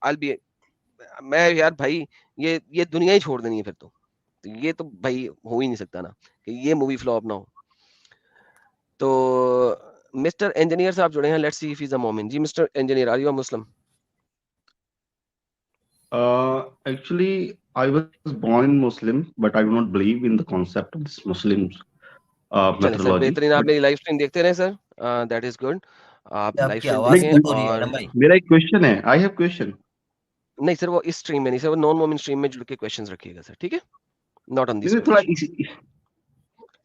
I'll be, میں یار بھائی یہ دنیا ہی چھوڑ دینی ہے پھر تو یہ تو بھائی ہو ہی نہیں سکتا نا کہ یہ مووی فلوپ نہ ہو. تو مسٹر انجینئر صاحب جڑے ہیں, let's see if he is a مومن. جی mister engineer, are you a Muslim? Actually, I was born Muslim, but I do not believe in the concept of this Muslim چلیں سر, methodology. بہترین. آپ میری life stream دیکھتے رہیں سر, that is good. آپ life آپ کی اسٹریم آواز دیکھیں. کم ہو رہی ہے اور ایڈم بھائی. میرا ایک کوشچن ہے, I have question. نہیں سر, وہ اس اسٹریم میں نہیں سر, وہ نان مومن اسٹریم میں جڑ کے کویشچنز رکھیے گا سر, ٹھیک ہے, ناٹ آن دس تھوڑا پیج.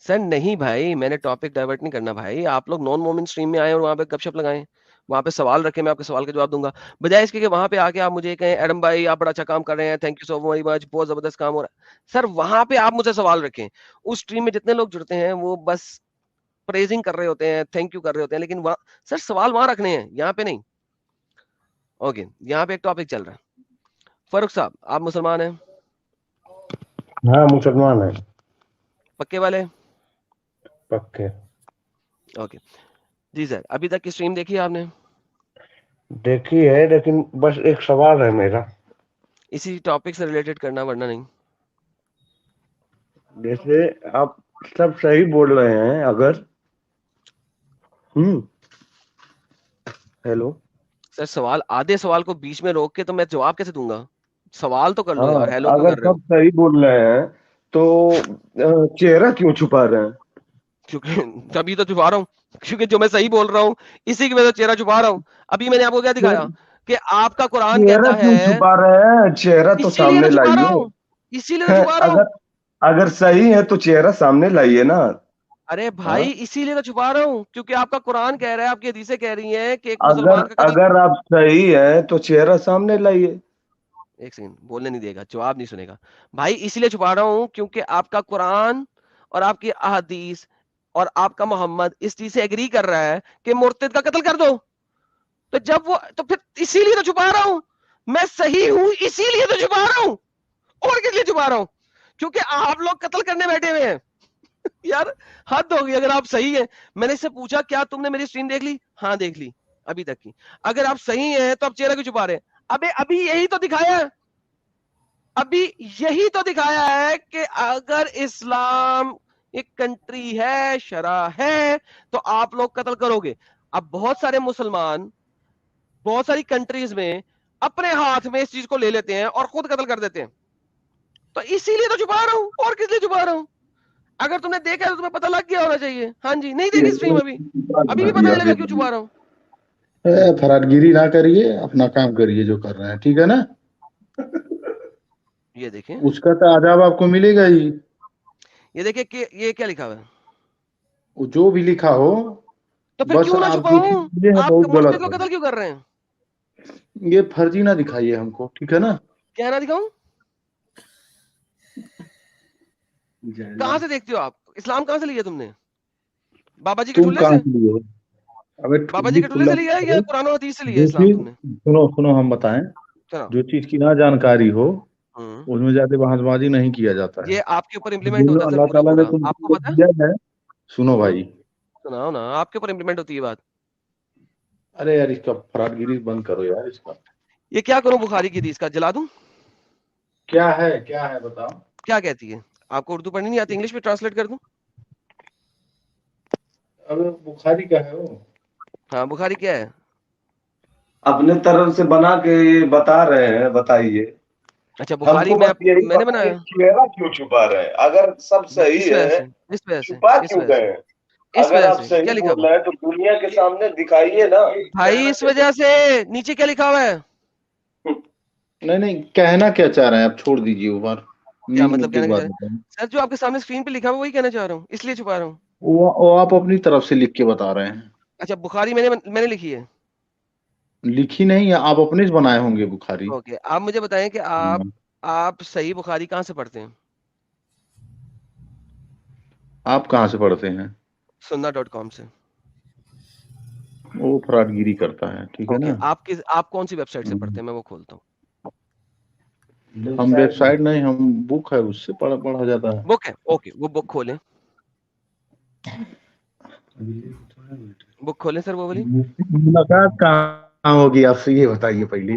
سر نہیں بھائی, میں نے ٹاپک ڈائیورٹ نہیں کرنا بھائی. آپ لوگ نان مومن اسٹریم میں آئے اور وہاں پہ گپ شپ لگائیں, وہاں پہ سوال رکھیں, میں آپ کے سوال کا جواب دوں گا, بجائے اس کے کہ وہاں پہ آ کے آپ مجھے کہیں ایڈم بھائی آپ بڑا اچھا کام کر رہے ہیں, تھینک یو سو ویری مچ, بہت زبردست کام ہو رہا ہے. سر وہاں پہ آپ مجھے سوال رکھیں. اس اسٹریم میں جتنے لوگ جڑتے ہیں وہ بس پریزنگ کر رہے ہوتے ہیں, تھینک یو کر رہے ہوتے ہیں, لیکن وہاں سر سوال وہاں رکھنے ہیں, یہاں پہ نہیں. اوکے, یہاں پہ ایک ٹاپک چل رہا ہے. فاروق صاحب, آپ مسلمان ہیں؟ ہاں مسلمان ہیں. پکے والے؟ پکے. اوکے جی سر, ابھی تک کی اسٹریم دیکھی آپ نے؟ دیکھی ہے, لیکن بس ایک سوال ہے میرا. اسی ٹاپک سے ریلیٹڈ کرنا, ورنہ نہیں. جیسے آپ سب صحیح بول رہے ہیں, اگر ہیلو سر سوال, آدھے سوال کو بیچ میں روک کے تو میں جواب کیسے دوں گا؟ سوال تو کر لو ہاں, یار, ہیلو کیوں اگر کر رہے ہو؟ سب صحیح بول رہے ہیں تو چہرہ کیوں چھپا رہے ہیں؟ کیونکہ ابھی تو چھپا رہا ہوں, کیونکہ جو میں صحیح بول رہا ہوں اسی کی وجہ سے چہرہ چھپا رہا ہوں. ابھی میں نے آپ کو کیا دکھایا کہ آپ کا قرآن چہرہ کہتا کیوں ہے, چھپا رہے ہیں؟ چہرہ تو اسی لیے سامنے تو چھپا رہا لائیے. ہوں, اسی لیے تو چھپا رہا ہوں. اگر صحیح ہے تو چہرہ سامنے لائیے نا. ارے بھائی اسی لیے تو چھپا رہا ہوں, کیونکہ آپ کا قرآن کہہ رہا ہے, آپ کی حدیثیں کہہ رہی ہیں کہ ایک مسلمان کا قتل. اگر آپ صحیح ہیں تو چہرہ سامنے لائیے. ایک سیکنڈ, بولنے نہیں دے گا, جواب نہیں سنے گا. بھائی اسی لیے چھپا رہا ہوں کیونکہ آپ کا قرآن اور آپ کی احادیث اور آپ کا محمد اس چیز سے ایگری کر رہا ہے کہ مرتد کا قتل کر دو. تو جب وہ, تو پھر اسی لیے تو چھپا رہا ہوں. میں صحیح ہوں اسی لیے تو چھپا رہا ہوں, اور کس لیے چھپا رہا ہوں؟ کیونکہ آپ لوگ قتل کرنے بیٹھے ہوئے ہیں. یار حد ہوگی. اگر آپ صحیح ہیں, میں نے اس سے پوچھا کیا تم نے میری اسٹریم دیکھ لی؟ ہاں دیکھ لی ابھی تک کی. اگر آپ صحیح ہیں تو آپ چہرہ کیوں چھپا رہے ہیں؟ ابھی یہی تو دکھایا ہے, ابھی یہی تو دکھایا ہے کہ اگر اسلام ایک کنٹری ہے, شرع ہے, تو آپ لوگ قتل کرو گے. اب بہت سارے مسلمان بہت ساری کنٹریز میں اپنے ہاتھ میں اس چیز کو لے لیتے ہیں اور خود قتل کر دیتے ہیں. تو اسی لیے تو چھپا رہا ہوں, اور کس لیے چھپا رہا ہوں؟ اگر تم نے دیکھا ہے تو تمہیں پتہ لگ گیا ہونا چاہیے. ہاں جی, نہیں دیکھی اسٹریم ابھی بھی پتہ نہیں لگا کیوں چھپا رہا ہوں. فراد گیری نہ کریے, اپنا کام کریے جو کر رہے ہیں, ٹھیک ہے نا. یہ دیکھیں, اس کا تو آداب آپ کو ملے گا ہی. یہ دیکھیں کہ یہ کیا لکھا ہوا ہے. وہ جو بھی لکھا ہو, تو پھر بس کیوں نہ آپ جو چھپاؤں؟ یہ ہے آپ بہت مرتد غلط کو ہے. قتل کیوں کر رہے ہیں؟ یہ فرضی نہ دکھائیے ہم کو, ٹھیک ہے نا. کیا نہ دکھاؤں؟ کہاں سے دیکھتے ہو آپ اسلام؟ کہاں سے لیا تم نے؟ بابا جی کے تم ٹھلے کہاں سے؟ سے لیے؟ ابے بابا جی کے ٹھلے سے لیا ہے یا قرآن و حدیث سے لیا اسلام تم نے؟ سنو ہم بتائیں, جو چیز کی نہ جانکاری ہو اس میں زیادہ بحث بازی نہیں کیا جاتا ہے. یہ آپ کے اوپر امپلیمنٹ ہوتا ہے سر, اللہ پورا تعالیٰ نے پورا. تم آپ کو کو پتا دیا ہے. سنو بھائی, سناؤ نا, آپ کے اوپر امپلیمنٹ ہوتی ہے بات. ارے یار اس کا فراد گیری بند کرو یار. اس کا یہ کیا کروں بخاری کی حدیث کا جلا دوں؟ کیا ہے بتاؤ. کیا کہتی ہے؟ آپ کو اردو پڑھنی نہیں آتی, انگلش میں ٹرانسلیٹ کر دوں؟ اب بخاری کا ہے وہ. ہاں بخاری کیا ہے؟ اپنے طرف سے بنا کے بتا رہے ہیں, بتائیے. اچھا ہم بخاری کو بس یہی میں نے پتا ہے بنایا چہرہ کیوں چھپا رہے ہیں. اگر سب اس صحیح وجہ ہے سے, اس وجہ سے, چھپا اس کیوں وجہ سے, گئے ہیں؟ اس اگر وجہ آپ سے. کیا صحیح لکھا بول ہوا رہے ہیں تو دنیا کے سامنے دکھائیے نا. بھائی؟ اس وجہ سے. نیچے کیا لکھا ہوا ہے؟ نہیں کہنا کیا چاہ رہے ہیں آپ, چھوڑ دیجیے وہ بات. کیا مین مطلب مدے کہنا کی بات چاہ رہے بتائیں. ہیں؟ سر جو آپ کے سامنے اسکرین پہ لکھا ہوا وہی کہنا چاہ رہا ہوں, اس لیے چھپا رہا ہوں. وہ آپ اپنی طرف سے لکھ کے بتا رہے ہیں. اچھا بخاری میں نے لکھی ہے. لکھی نہیں, آپ اپنے سے بنائے ہوں گے بخاری. اوکے, آپ مجھے بتائیں کہ آپ صحیح بخاری کہاں سے پڑھتے ہیں؟ آپ کہاں سے پڑھتے ہیں؟ sunna.com سے. وہ فراد گیری کرتا ہے, ٹھیک ہے اوکے, نا. آپ کون سی ویب سائٹ سے پڑھتے ہیں؟ میں وہ کھولتا ہوں. ہم ویب سائٹ نہیں, ہم بک ہے اس سے پڑھا جاتا ہے. بک ہے, اوکے, وہ بک کھولیں. بک کھولیں سر, وہ والی. ملاقات کہاں ہوگی آپ سے یہ بتائیے پہلے.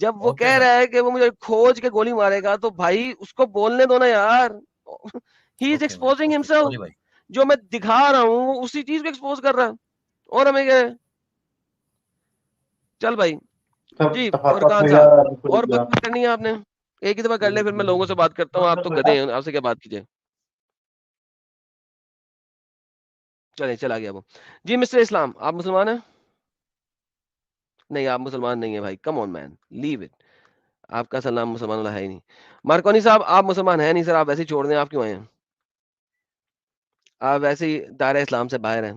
جب وہ کہہ رہا ہے کہ وہ مجھے کھوج کے گولی مارے گا تو بھائی اس کو بولنے دو نا یار. ہی از ایکسپوزنگ ہمسیلف. جو میں دکھا رہا ہوں وہ اسی چیز کو ایکسپوز کر رہا ہے. اور ہمیں کیا ہے؟ چل بھائی جی فرقان صاحب اور بات کرنی ہے آپ نے؟ ایک ہی دفعہ کر لیں پھر میں لوگوں سے بات کرتا ہوں. آپ تو گدھے ہیں, آپ سے کیا بات کیجیے. چلے چلا گیا وہ. جی مسٹر اسلام آپ مسلمان ہیں؟ نہیں آپ مسلمان نہیں ہیں بھائی. کم آن مین لیو اٹ. آپ کا سلام مسلمان والا ہے ہی نہیں. مارکونی صاحب آپ مسلمان ہیں نہیں سر, آپ ویسے ہی چھوڑ دیں. آپ کیوں آئے ہیں؟ آپ ویسے ہی دائرہ اسلام سے باہر ہیں.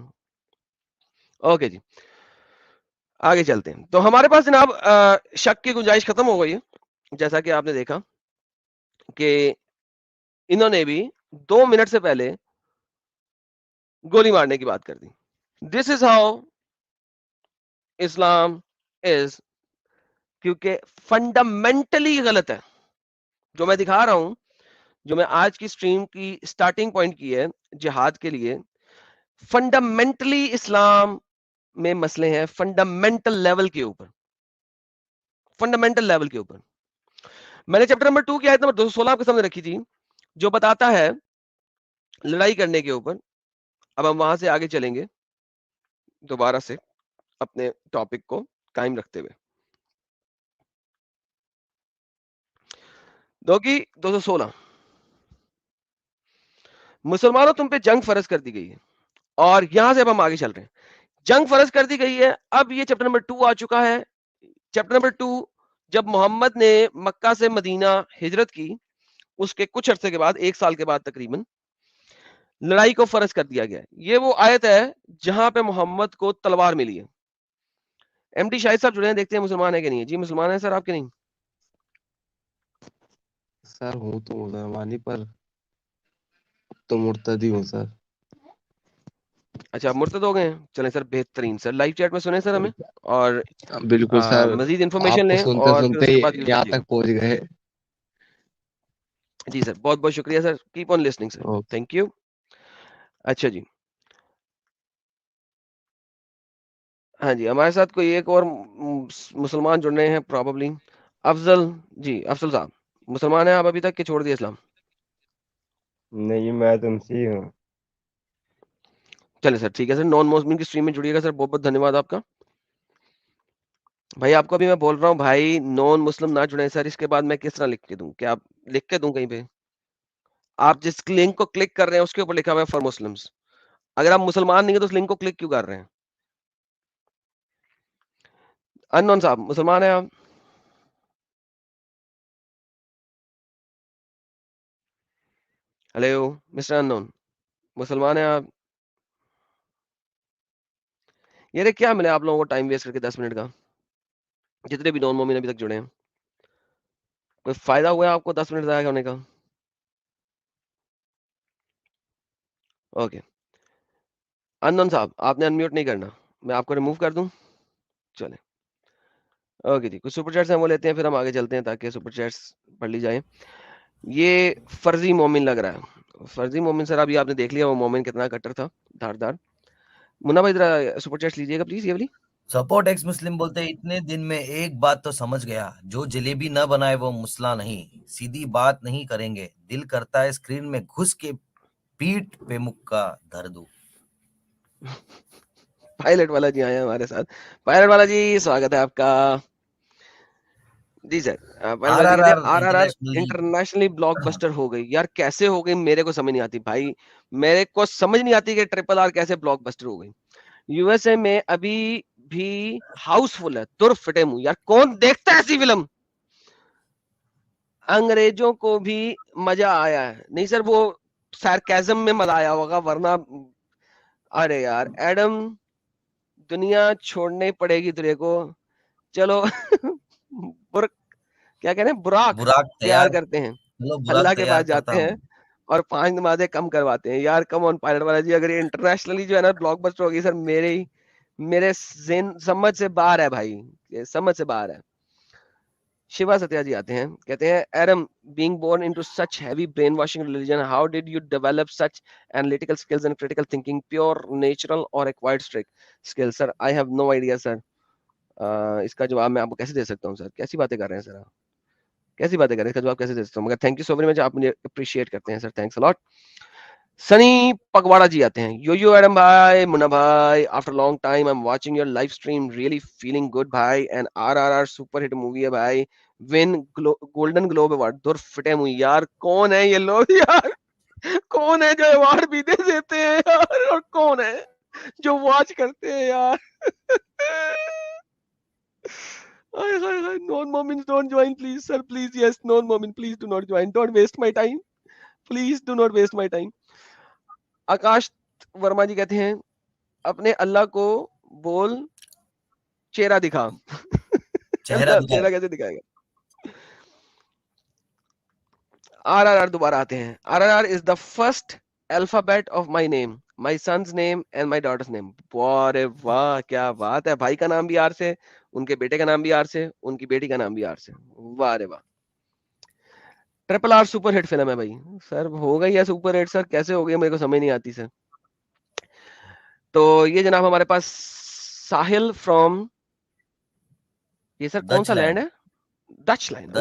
اوکے جی آگے چلتے ہیں. تو ہمارے پاس جناب شک کی گنجائش ختم ہو گئی ہے. جیسا کہ آپ نے دیکھا کہ انہوں نے بھی 2 منٹ سے پہلے گولی مارنے کی بات کر دی. دس از ہاؤ اسلام از, کیونکہ فنڈامنٹلی غلط ہے جو میں دکھا رہا ہوں. جو میں آج کی سٹریم کی سٹارٹنگ پوائنٹ کی ہے جہاد کے لیے, فنڈامنٹلی اسلام میں مسئلے ہیں فنڈامنٹل لیول کے اوپر. فنڈامنٹل لیول کے اوپر میں نے چیپٹر نمبر 2 کی آیت نمبر 216 آپ کے سامنے رکھی تھی جو بتاتا ہے لڑائی کرنے کے اوپر. اب ہم وہاں سے آگے چلیں گے دوبارہ سے اپنے ٹاپک کو قائم رکھتے ہوئے. 2:16 مسلمانوں تم پہ جنگ فرض کر دی گئی ہے. اور یہاں سے اب ہم آگے چل رہے ہیں. جنگ فرض کر دی گئی ہے. اب یہ چیپٹر نمبر 2 آ چکا ہے. چیپٹر نمبر 2 جب محمد نے مکہ سے مدینہ ہجرت کی اس کے کچھ عرصے کے بعد, 1 سال کے بعد تقریباً, لڑائی کو فرض کر دیا گیا. یہ وہ آیت ہے جہاں پہ محمد کو تلوار ملی ہے. ایم ڈی شاہد صاحب جڑے ہیں, دیکھتے ہیں مسلمان ہے کہ نہیں ہے. جی مسلمان ہیں سر آپ کے نہیں؟ سر ہوں تو مسلمانی پر تو مرتدی ہوں سر. اچھا آپ مرتد ہو گئے ہیں. چلیں سر بہترین سر لائیو چیٹ میں سنیں سر ہمیں اور بالکل سر, مزید آپ انفارمیشن کو لیں سنتے اور پھر اس سنتے کے بعد یوز یہاں کیجیے گا. تک پہنچ گئے. جی سر بہت بہت شکریہ sir. Keep on listening sir. Thank you. اچھا جی ہاں جی ہمارے ساتھ کوئی ایک اور مسلمان جڑ رہے ہیں پروبیبلی. افضل, جی افضل صاحب مسلمان ہیں آپ ابھی تک کہ چھوڑ دیا اسلام؟ نہیں میں تم سے ہوں. چلے سر ٹھیک ہے سر. نان مسلم کی اسٹریم میں جڑیے گا سر. بہت بہت دھنیہ واد آپ کا. بھائی آپ کو ابھی میں بول رہا ہوں بھائی نان مسلم نہ جڑے سر. اس کے بعد میں کس طرح لکھ کے دوں؟ کیا آپ لکھ کے دوں کہیں پہ؟ آپ جس لنک کو کلک کر رہے ہیں اس کے اوپر لکھا ہوا ہے فار مسلمس. اگر آپ مسلمان نہیں ہیں تو اس لنک کو کلک کیوں کر رہے ہیں؟ انون صاحب مسلمان ہیں آپ؟ ہیلو مسٹر انون مسلمان ہیں آپ؟ یہ کیا ملے آپ لوگوں کو ٹائم ویسٹ کر کے 10 منٹ کا؟ جتنے بھی نان مومن ابھی تک جڑے ہیں کوئی فائدہ ہوا ہے آپ کو 10 منٹ ضائع کرنے کا؟ اوکے انون صاحب آپ نے انمیوٹ نہیں کرنا, میں آپ کو ریموو کر دوں. چلیں اوکے جی کچھ سپر چیٹس ہیں وہ لیتے ہیں پھر ہم آگے چلتے ہیں تاکہ سپر چیٹس پڑھ لی جائیں. یہ فرضی مومن لگ رہا ہے. فرضی مومن سر ابھی آپ نے دیکھ لیا وہ مومن کتنا کٹر تھا دھاردار. منا بھائی ذرا سپر چیٹس لیجیے گا پلیز. یہ والی سپورٹ ایکس مسلم بولتے ہیں اتنے دن میں ایک بات تو سمجھ گیا, جو جلیبی نہ بنائے وہ مسئلہ نہیں. سیدھی بات نہیں کریں گے, دل کرتا ہے اسکرین میں گھس کے پیٹ پہ مکہ دھر دوں. پائلٹ والا جی آئے ہیں ہمارے ساتھ. پائلٹ والا جی سواگت ہے آپ کا. جی sir R R R internationally blockbuster ہو گئی. یار کیسے ہو گئی میرے کو سمجھ نہیں آتی بھائی. میرے کو سمجھ نہیں آتی کہ ٹریپل آر کیسے بلاک بسٹر ہو گئی. یو ایس اے میں ابھی بھی ہاؤس فل ہے. تر فٹے منہ یار کون دیکھتا ہے ایسی فلم. انگریزوں کو بھی مزہ آیا ہے. نہیں سر وہ سارکیزم میں مزہ آیا ہوگا ورنہ ارے یار ایڈم دنیا چھوڑنے پڑے گی تیرے کو. چلو کیا کہتے ہیں براق تیار کرتے ہیں, اللہ کے پاس جاتے ہیں اور 5 نمازیں کم کرواتے ہیں. یار کم آن پائلٹ والا جی, اگر یہ انٹرنیشنلی جو ہے نا بلاک بسٹر ہوگی سر میرے سمجھ سے باہر ہے بھائی, سمجھ سے باہر ہے. شیوا ستیا جی آتے ہیں کہتے ہیں ایرم being born into such heavy brainwashing religion, how did you develop such analytical skills and critical thinking, pure natural or acquired skills? Sir I have no idea sir. اس کا جواب میں آپ کو کیسے دے سکتا ہوں سر؟ کیسی باتیں کر رہے ہیں سر آپ؟ کیسی باتیں کر رہے ہیں؟ اس کا جواب کیسے دے سکتا ہوں؟ مگر تھینک یو سو ویری مچ، آپ مجھے اپریشیٹ کرتے ہیں سر، تھینکس الاٹ. سنی پگواڑا جی آتے ہیں. یو ایڈم بھائی، منا بھائی، after long time I am watching your life stream, really feeling good بھائی، and RRR super hit movie ہے بھائی، ون گولڈن گلوب ایوارڈ. دور فٹے ہوئی یار، کون ہے یہ لوگ یار؟ کون ہے جو ایوارڈ بھی دے دیتے ہیں یار؟ اور کون ہے جو واچ کرتے ہیں یار؟ Non-Mormons don't join, please, sir. Please, yes, non-Mormon, please do not join. Don't waste my time. Please do not waste my time. Akash Verma جی کہتے ہیں اپنے اللہ کو بول چہرہ دکھا. چہرہ کیسے دکھائے گا؟ RRR دوبارہ آتے ہیں. RRR is the first alphabet of my name, my son's name and my daughter's name. واہ واہ، کیا بات ہے. بھائی کا نام بھی آر سے، ان کے بیٹے کا نام بھی آر سے، ان کی بیٹی کا نام بھی آر سے. واہ رے واہ. RRR سپر ہٹ فلم ہے بھائی. سر ہو گئی ہے سپر ہٹ سر؟ کیسے ہو گئی میرے کو سمجھ نہیں آتی سر. تو یہ جناب ہمارے پاس ساحل فرام، یہ سر کون سا لینڈ ہے؟ Dutch land.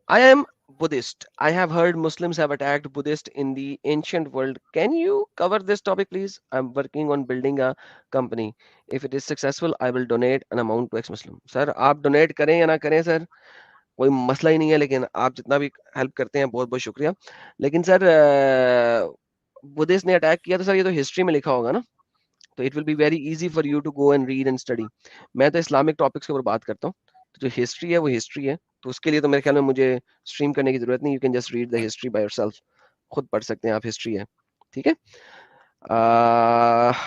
I am Buddhist. I have heard Muslims have attacked Buddhists in the ancient world. Can you cover this topic, please? I'm working on building a company. If it is successful, I will donate an amount to ex-Muslim. Sir, آپ donate کریں یا نہ کریں سر، کوئی مسئلہ ہی نہیں ہے، لیکن آپ جتنا بھی ہیلپ کرتے ہیں بہت بہت شکریہ. لیکن سر بدھسٹ نے اٹیک کیا تو سر یہ تو ہسٹری میں لکھا ہوگا نا، تو it will be very easy for you to go and read and study. میں تو اسلامک ٹاپکس کے اوپر بات کرتا ہوں، جو ہسٹری ہے وہ ہسٹری ہے، تو اس کے لیے تو میرے خیال میں مجھے اسٹریم کرنے کی ضرورت نہیں. You can just read the history by your self, خود پڑھ سکتے ہیں آپ، ہسٹری ہے. ٹھیک ہے.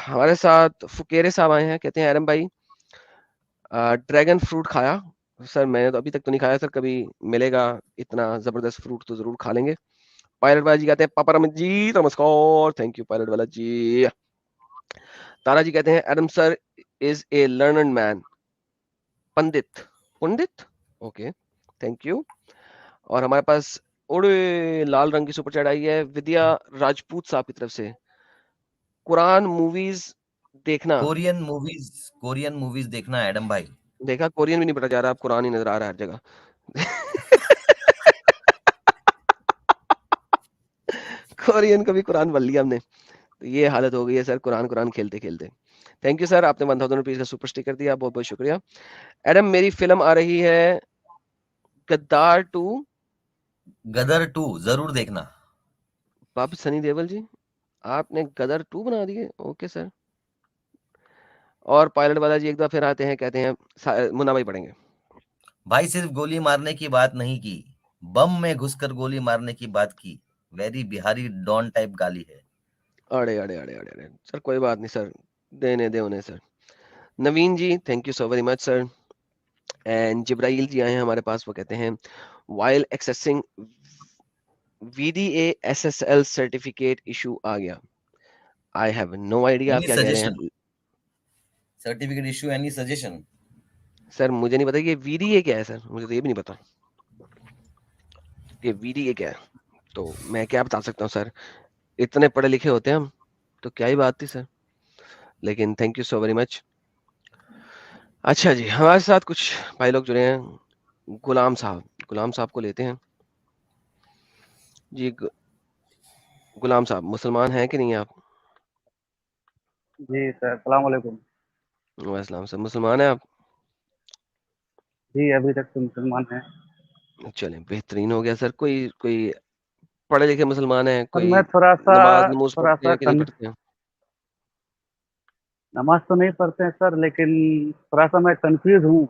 ہمارے ساتھ فکیرے صاحب آئے ہیں، کہتے ہیں ایرم بھائی ڈریگن فروٹ کھایا؟ سر میں نے تو ابھی تک تو نہیں کھایا سر، کبھی ملے گا اتنا زبردست فروٹ تو ضرور کھا لیں گے. پائلٹ والا جی کہتے ہیں پاپا رمت جی نمسکار، تھینک یو پائلٹ والا جی. تارا جی کہتے ہیں Adam sir is a learned man. پنڈت اوکے، تھینک یو. اور ہمارے پاس اڑے لال رنگ کی سپر چیٹ آئی ہے ودیا راجپوت صاحب کی طرف سے. قرآن موویز دیکھنا، کورین موویز دیکھنا ایڈم بھائی. دیکھا کورین بھی نہیں پتا جا رہا، اب قرآن ہی نظر آ رہا ہے ہر جگہ. کورین کو بھی قرآن بن لیا ہم نے، تو یہ حالت ہو گئی ہے سر قرآن کھیلتے کھیلتے. تھینک یو سر، آپ نے 1000 روپیز کا سپر اسٹیکر دیا، بہت بہت شکریہ. ایڈم میری فلم آ رہی ہے غدار 2 ضرور دیکھنا. باب سنی دیول جی آپ نے غدر 2 بنا دیے، اوکے سر. اور پائلٹ والا جی ایک دفعہ پھر آتے ہیں، کہتے ہیں منا بھائی پڑھیں گے. بھائی صرف گولی مارنے کی بات نہیں کی، بم میں گھس کر گولی مارنے کی بات کی. ویری بہاری ڈان ٹائپ گالی ہے. اڑے سر کوئی بات نہیں سر، دینے دے انہیں سر. نوین جی thank you so very much sir. And Jibrail جی آئے ہیں ہمارے پاس، وہ کہتے ہیں while accessing VDA SSL certificate issue آ گیا. آئی ہیو نو آئیڈیا آپ کیا کہہ رہے ہیں. Certificate issue any suggestion? Sir مجھے نہیں پتا یہ VDA کیا ہے سر، مجھے تو یہ بھی نہیں پتا کہ VDA کیا ہے. تو میں کیا بتا سکتا ہوں سر، اتنے پڑھے لکھے ہوتے ہیں ہم تو کیا ہی بات تھی سر. لیکن تھینک یو سو ویری مچ. اچھا جی، ہمارے ساتھ کچھ بھائی لوگ جڑے ہیں. غلام صاحب کو لیتے ہیں جی. غلام صاحب مسلمان ہیں کہ نہیں آپ؟ جی سر السلام علیکم. وعلیکم السلام سر. مسلمان ہیں آپ؟ جی ابھی تک تو مسلمان ہیں. چلیں بہترین ہو گیا سر. کوئی پڑھے لکھے مسلمان ہیں، سر کوئی میں نماز پڑھتے ہیں کہ نہیں پڑھتے ہیں؟ نماز تو نہیں پڑھتے ہیں سر، لیکن تھوڑا سا میں کنفیوز ہوں.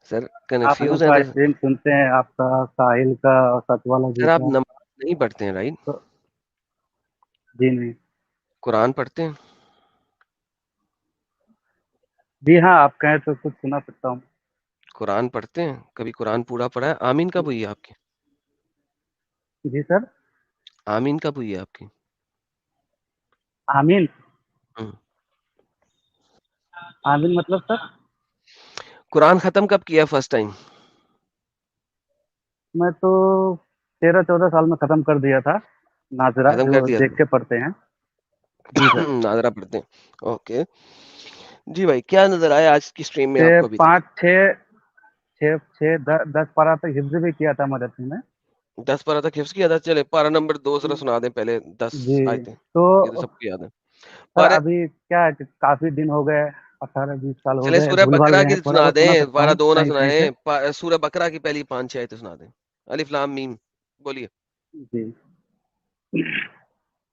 سر آپ کنفیوز لوگ ہیں کا تو اسٹریم سنتے ہیں، آپ کا ساحل کا اور ستوالا جی سر آپ کا. نماز نہیں پڑھتے ہیں رائٹ؟ جی نہیں. قرآن پڑھتے ہیں؟ جی ہاں، آپ کہیں تو کچھ سنا سکتا ہوں. قرآن پڑھتے ہیں؟ کبھی قرآن پورا پڑھا ہے؟ آمین کب ہوئی ہے آپ کی؟ جی سر. آمین کب ہوئی ہے آپ کی؟ آمین آمین مطلب سر؟ قرآن ختم کب کیا فرسٹ ٹائم؟ میں تو 13-14 سال میں ختم کر دیا تھا. ناظرہ ختم کر جو دیا دیکھ تھا؟ کے پڑھتے ہیں. جی سر ناظرہ پڑھتے ہیں. اوکے جی بھائی, کیا نظر آیا آج کی اسٹریم میں آپ کو ابھی تک؟ 5 6 10 پارا تک حفظ بھی کیا تھا مدرسے میں. 10 پارہ تک حفظ کیا تھا. چلے پارہ نمبر 2 ذرا سنا دیں پہلے. 10 جی آیتیں تو یہ تو سب کو یاد ہے. سر پارہ ابھی کیا ہے کہ کافی دن ہو گئے, 18 20 سال ہو چلے گئے, سورہ بھول بھال بقرہ گئے کی ہیں, تھوڑا سنا بہت سنا دیں. سکتا پارہ ہوں 2 نہ صحیح صحیح سے. سنائیں. سورہ بقرہ کی پہلی 5 آیتیں سنا دیں. الف لام میم بولیے. جی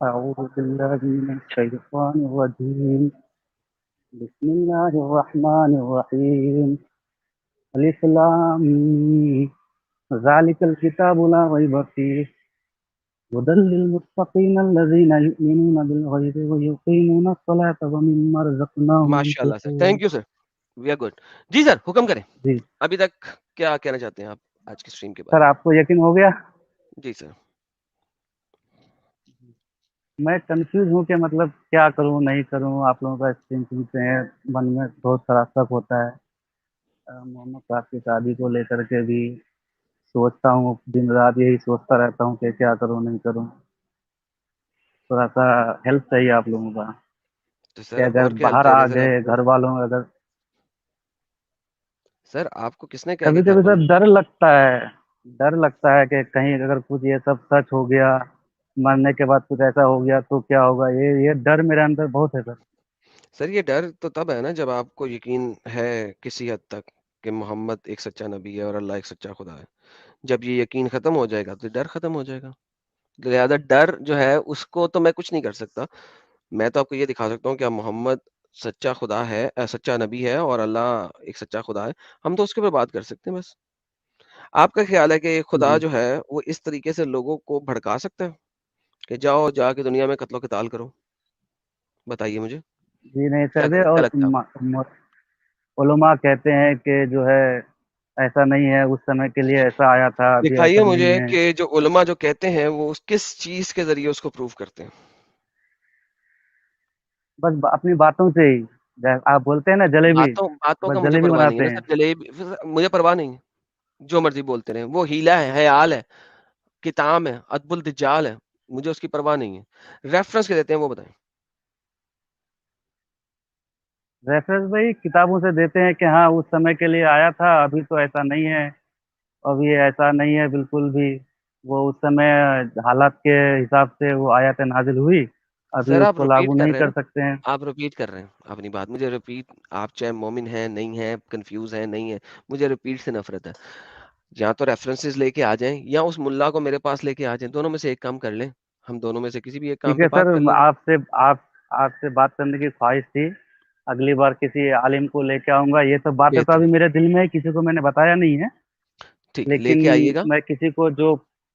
اعوذ باللہ من الشیطان الرجیم, بسم اللہ الرحمن الرحیم, الف لام میم, ذالک الکتاب لا ریب فیہ هدى للمتقین الذین یؤمنون بالغیب ویقیمون الصلاة ومما رزقناهم ماشاء اللہ سر, ينفقون. Thank you sir, we are good. جی سر حکم کریں. جی ابھی تک کیا کہنا چاہتے ہیں آپ آج کی اسٹریم کے بارے سر, آپ کو یقین ہو گیا؟ میں؟ جی سر. میں کنفیوز ہوں کہ مطلب کیا کروں نہیں کروں. آپ لوگوں کا اسٹریم سنتے ہیں, من میں بہت سارا شک ہوتا ہے. محمد صاحب کی شادی کو لے کر کے بھی سوچتا ہوں, دن رات یہی سوچتا رہتا ہوں کہ کیا کروں نہیں کروں. تھوڑا سا ہیلپ چاہیے آپ لوگوں کا تو کہ سر اگر اور کیا ہیلپ باہر آ چاہیے سر گئے آپ کو؟ گھر والوں, اگر سر آپ کو کس نے کہا کبھی کہ گھر کبھی والوں؟ سر ڈر لگتا ہے کہ کہیں اگر کچھ یہ سب سچ ہو گیا, مرنے کے بعد کچھ ایسا ہو گیا تو کیا ہوگا. یہ ڈر میرے اندر بہت ہے سر. سر یہ ڈر تو تب ہے نا جب آپ کو یقین ہے کسی حد تک کہ محمد ایک سچا نبی ہے اور اللہ ایک سچا خدا ہے. جب یہ یقین ختم ہو جائے گا تو ڈر ختم ہو جائے گا. لہذا ڈر جو ہے اس کو تو میں کچھ نہیں کر سکتا. میں تو آپ کو یہ دکھا سکتا ہوں کہ محمد سچا خدا ہے, سچا نبی ہے, اور اللہ ایک سچا خدا ہے. ہم تو اس کے اوپر بات کر سکتے ہیں بس. آپ کا خیال ہے کہ خدا جی جو ہے وہ اس طریقے سے لوگوں کو بھڑکا سکتا ہے کہ جاؤ جا کے دنیا میں قتل و قتال کرو؟ بتائیے مجھے جی نہیں کیا سر, کیا اور لگتا ہے آپ کو؟ علماء کہتے ہیں کہ جو ہے ایسا نہیں ہے, اس سمے کے لیے ایسا آیا تھا, ابھی دکھائیے ایسا مجھے نہیں ہے. کہ جو علماء جو کہتے ہیں وہ کس چیز کے ذریعے اس کو پروف کرتے ہیں. بس اپنی باتوں سے ہی, آپ بولتے ہیں نا جلیبی, باتوں کا بس مجھے جلیبی پرواہ نہیں ہے نا بناتے ہیں. سر. جلیبی مجھے پرواہ نہیں ہے, جو مرضی بولتے رہے. وہ ہیلا ہے, حیال ہے, کتاب ہے, ادب الدجال ہے, مجھے اس کی پرواہ نہیں ہے. ریفرنس کے دیتے ہیں وہ بتائیں. ریفرنس بھائی کتابوں سے دیتے ہیں کہ ہاں اس سمے کے لیے آیا تھا, ابھی تو ایسا نہیں ہے, ابھی ایسا نہیں ہے بالکل بھی. وہ اس سمے حالات کے حساب سے وہ آیت نازل ہوئی, ابھی سر اس آپ کو رپیٹ لاگو کر نہیں رہے ہیں کر نا, سکتے ہیں. آپ رپیٹ کر رہے ہیں اپنی بات. مجھے رپیٹ, آپ چاہے مومن ہیں نہیں ہیں, کنفیوز ہیں نہیں ہیں, مجھے رپیٹ سے نفرت ہے. یا تو ریفرنسز لے کے آ جائیں یا اس ملا کو میرے پاس لے کے آ جائیں. دونوں میں سے ایک کام کر لیں. ہم دونوں میں سے کسی بھی ایک کام ٹھیک پہ ہے بات سر, کر لیں گے. آپ سے بات کرنے کی خواہش تھی. اگلی بار کسی عالم کو لے کے آؤں گا. یہ سب باتیں تو ابھی بہترین, میرے دل میں ہے, کسی کو میں نے بتایا نہیں ہے, ٹھیک لے لیکن کے آئیے گا. میں کسی کو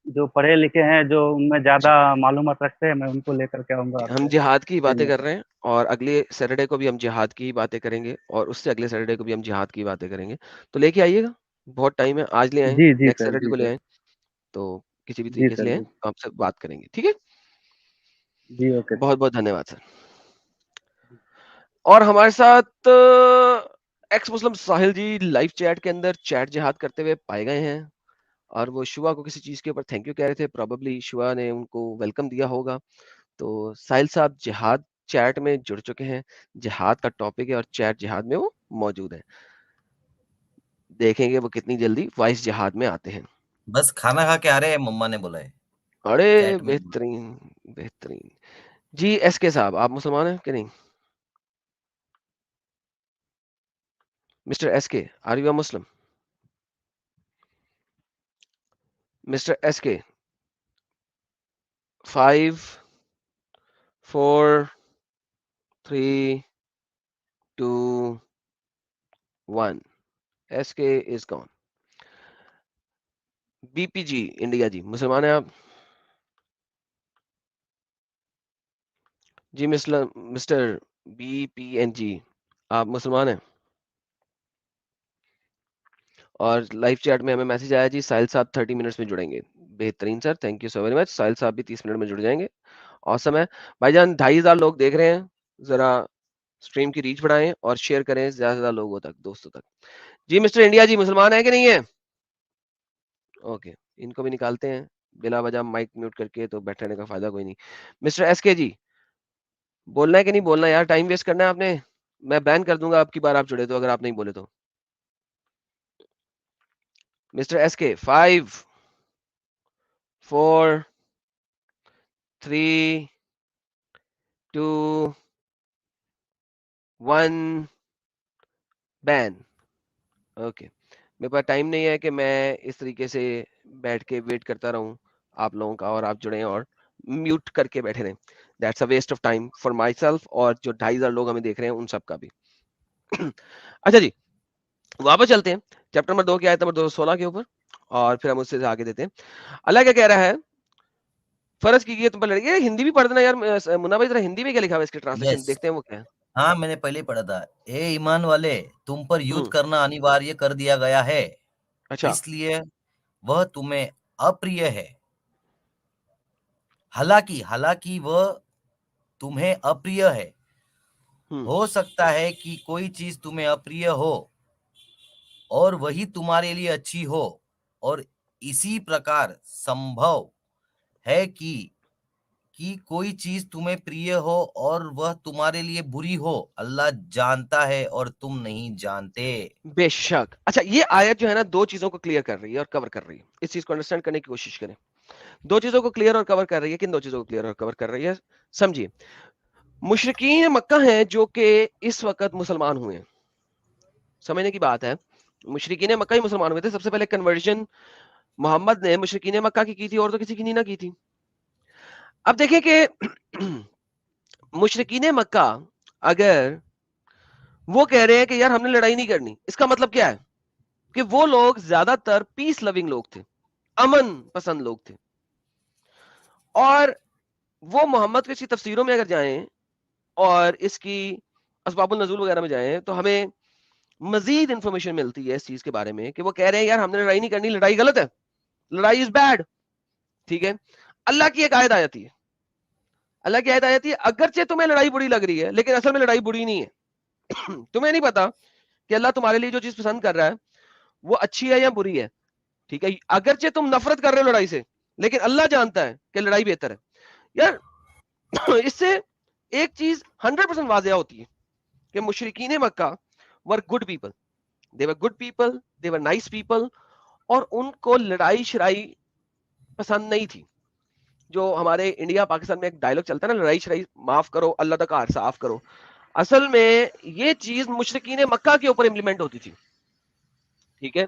جو پڑھے لکھے ہیں, جو ان میں جی زیادہ معلومات رکھتے ہیں, میں ان کو لے کر کے آؤں گا آپ ہم سے جہاد کی باتیں ملنے. کر رہے ہیں, اور اگلے سیٹرڈے کو بھی ہم جہاد کی باتیں کریں گے, اور اس سے اگلے سیٹرڈے کو بھی ہم جہاد کی باتیں کریں گے. تو لے کے آئیے گا, بہت ٹائم ہے. آج لے آئیں, جی جی نیکسٹ سر, سیٹرڈے جی کو لے سر, آئیں, تو کسی بھی جی طریقے سے سر, لے آئیں, جی تو آپ سے بات کریں گے. ٹھیک ہے, جی, اوکے سر. بہت بہت دھنیہ واد سر. اور ہمارے ساتھ ایکس مسلم ساحل جی لائیو چیٹ کے اندر چیٹ جہاد کرتے ہوئے پائے گئے ہیں, اور وہ شوا کو کسی چیز کے اوپر تھینک یو کہہ رہے تھے. پروبیبلی شوا نے ان کو ویلکم دیا ہوگا. تو ساحل صاحب جہاد چیٹ میں جڑ چکے ہیں. جہاد کا ٹاپک ہے اور چیٹ جہاد میں وہ موجود ہے. دیکھیں گے وہ کتنی جلدی وائس جہاد میں آتے ہیں. بس کھانا کھا کے آ رہے ہیں, مما نے بولا ہے اڑے چیٹ میں. بہترین بہترین. جی ایس کے صاحب, آپ مسلمان ہیں کہ نہیں؟ Mister S K, are you a Muslim? Mister S K, 5 4 3 2 1. S K is gone. B P G India جی, مسلمان ہیں آپ؟ جی mister B P N G, آپ مسلمان ہیں؟ اور لائیو چیٹ میں ہمیں میسج آیا جی ساحل صاحب 30 منٹس میں جڑیں گے. بہترین sir, thank you so very much. Sahil صاحب بھی 30 منٹ میں جڑ جائیں گے. اوسم ہے بھائی جان. 2,500 لوگ دیکھ رہے ہیں, ذرا اسٹریم کی ریچ بڑھائیں اور شیئر کریں زیادہ سے زیادہ لوگوں تک, دوستوں تک. جی مسٹر انڈیا جی, مسلمان ہیں کہ نہیں ہے؟ اوکے, ان کو بھی نکالتے ہیں بلا وجہ مائک میوٹ کر کے, تو بیٹھنے کا فائدہ کوئی نہیں. مسٹر ایس کے جی, بولنا ہے کہ نہیں بولنا یار؟ ٹائم ویسٹ کرنا ہے آپ نے. میں بین کر دوں گا آپ کی بار آپ جڑے تو, اگر آپ نہیں بولے تو. مسٹر ایس کے 5 4 3 2 1 بین. اوکے, میرے پاس ٹائم نہیں ہے کہ میں اس طریقے سے بیٹھ کے ویٹ کرتا رہوں آپ لوگوں کا اور آپ جڑیں اور میوٹ کر کے بیٹھے رہیں. That's a waste of time for myself اور جو 2,500 لوگ ہمیں دیکھ رہے ہیں ان سب کا بھی. اچھا جی, واپس چلتے ہیں چیپٹر نمبر 2 کی آیت نمبر 216 کے اوپر, اور پھر ہم اس سے آگے دیتے ہیں. اللہ کیا کہہ رہا ہے؟ فرض کیجیے تم پر لڑکی. یہ ہندی بھی پڑھ دینا یار منا بھائی, ذرا ہندی میں کیا لکھا ہوا ہے اس کے ٹرانسلیشن Yes. دیکھتے ہیں وہ کیا ہے. ہاں میں نے پہلے ہی پڑھا تھا. اے ایمان والے, تم پر یدھ ہوں. کرنا انیواریہ کر دیا گیا ہے, اچھا, اس لیے وہ تمہیں اپریہ ہے. حالانکہ وہ تمہیں اپریہ ہے. ہوں, ہو سکتا ہے کہ کوئی چیز تمہیں اپریہ ہو اور وہی تمہارے لیے اچھی ہو, اور اسی پرکار سمبھو ہے کہ کوئی چیز تمہیں پریہ ہو اور وہ تمہارے لیے بری ہو. اللہ جانتا ہے اور تم نہیں جانتے. بے شک. اچھا, یہ آیت جو ہے نا دو چیزوں کو کلیئر کر رہی ہے اور کور کر رہی ہے. اس چیز کو انڈرسٹینڈ کرنے کی کوشش کریں. دو چیزوں کو کلیئر اور کور کر رہی ہے. کن دو چیزوں کو کلیئر اور کور کر رہی ہے؟ سمجھیے. مشرکین مکہ ہیں جو کہ اس وقت مسلمان ہوئے ہیں. سمجھنے کی بات ہے, مشرکین مکہ ہی مسلمان ہوئے تھے. سب سے پہلے کنورژن محمد نے مشرکین مکہ کی تھی, اور تو کسی کی نہیں نہ کی تھی. اب دیکھیں کہ مشرکین مکہ اگر وہ کہہ رہے ہیں کہ یار ہم نے لڑائی نہیں کرنی, اس کا مطلب کیا ہے؟ کہ وہ لوگ زیادہ تر پیس لونگ لوگ تھے, امن پسند لوگ تھے. اور وہ محمد کی تفسیروں میں اگر جائیں اور اس کی اسباب النزول وغیرہ میں جائیں تو ہمیں مزید انفارمیشن ملتی ہے اس چیز کے بارے میں کہ وہ کہہ رہے ہیں یار ہم نے لڑائی نہیں کرنی, لڑائی غلط ہے, لڑائی از بیڈ. ٹھیک ہے, اللہ کی ایک آیت آتی ہے, اللہ کی آیت آتی ہے اگرچہ تمہیں لڑائی بری لگ رہی ہے لیکن اصل میں لڑائی بری نہیں ہے. تمہیں نہیں پتا کہ اللہ تمہارے لیے جو چیز پسند کر رہا ہے وہ اچھی ہے یا بری ہے. ٹھیک ہے, اگرچہ تم نفرت کر رہے ہو لڑائی سے لیکن اللہ جانتا ہے کہ لڑائی بہتر ہے. یار اس سے ایک چیز 100% واضح ہوتی ہے کہ مشرکین مکہ were good people, they were good people, they were nice people, اور ان کو لڑائی شرائی پسند نہیں تھی. جو ہمارے انڈیا پاکستان میں ایک ڈائلگ چلتا ہے نا, لڑائی شرائی معاف کرو اللہ تک کا صاف کرو, اصل میں یہ چیز مشرکین مکہ کے اوپر امپلیمنٹ ہوتی تھی. ٹھیک ہے,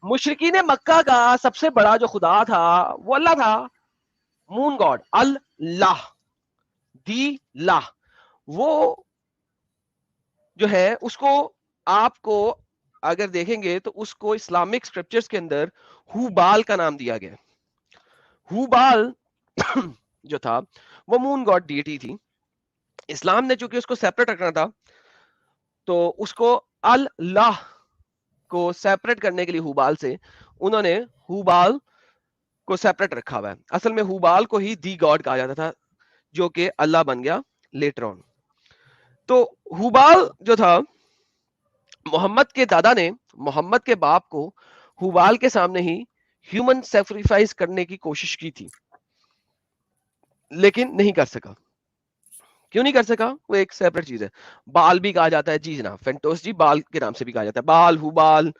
مشرکین مکہ کا سب سے بڑا جو خدا تھا وہ اللہ تھا, مون گاڈ, اللہ دی لاہ. وہ جو ہے اس کو آپ کو اگر دیکھیں گے تو اس کو اسلامک اسکرپچرز کے اندر ہوبال کا نام دیا گیا. ہوبال جو تھا وہ مون گاڈ ڈیٹی تھی. اسلام نے چونکہ اس کو سیپریٹ رکھنا تھا تو اس کو اللہ کو سیپریٹ کرنے کے لیے ہوبال سے انہوں نے ہوبال کو سیپریٹ رکھا ہوا ہے. اصل میں ہوبال کو ہی دی گاڈ کہا جاتا تھا جو کہ اللہ بن گیا لیٹر آن. تو ہوبال جو تھا, محمد کے دادا نے محمد کے باپ کو ہوبال کے سامنے ہی ہیومن سیکریفائس کرنے کی کوشش کی تھی لیکن نہیں کر سکا. کیوں نہیں کر سکا؟ وہ ایک سیپریٹ چیز ہے. بال بھی کہا جاتا ہے جی جناب, فینٹوس جی, بال کے نام سے بھی کہا جاتا ہے, Baal, Hubal,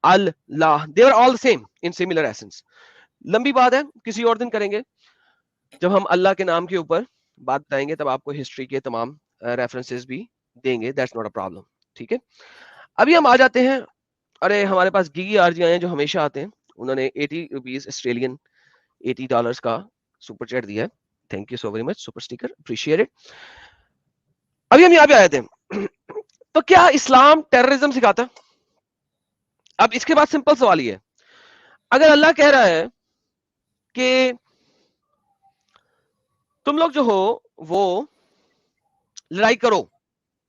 Allah, they are all same in similar essence. لمبی بات ہے, کسی اور دن کریں گے جب ہم اللہ کے نام کے اوپر بات بتائیں گے, تب آپ کو ہسٹری کے تمام ریفرنسز بھی دیں گے. That's not a problem. ٹھیک ہے, ابھی ہم آ جاتے ہیں. ارے ہمارے پاس گیگی آر جی آئے ہیں جو ہمیشہ آتے ہیں, انہوں نے 80 روپیز آسٹریلین $80 کا سپر چیٹ دیا ہے. Thank you so very much super sticker, appreciate it. ابھی ہم یہاں پہ آئے تھے, تو کیا اسلام ٹیررزم سکھاتا؟ اب اس کے بعد سمپل سوال یہ ہے, اگر اللہ کہہ رہا ہے کہ تم لوگ جو ہو وہ لڑائی کرو,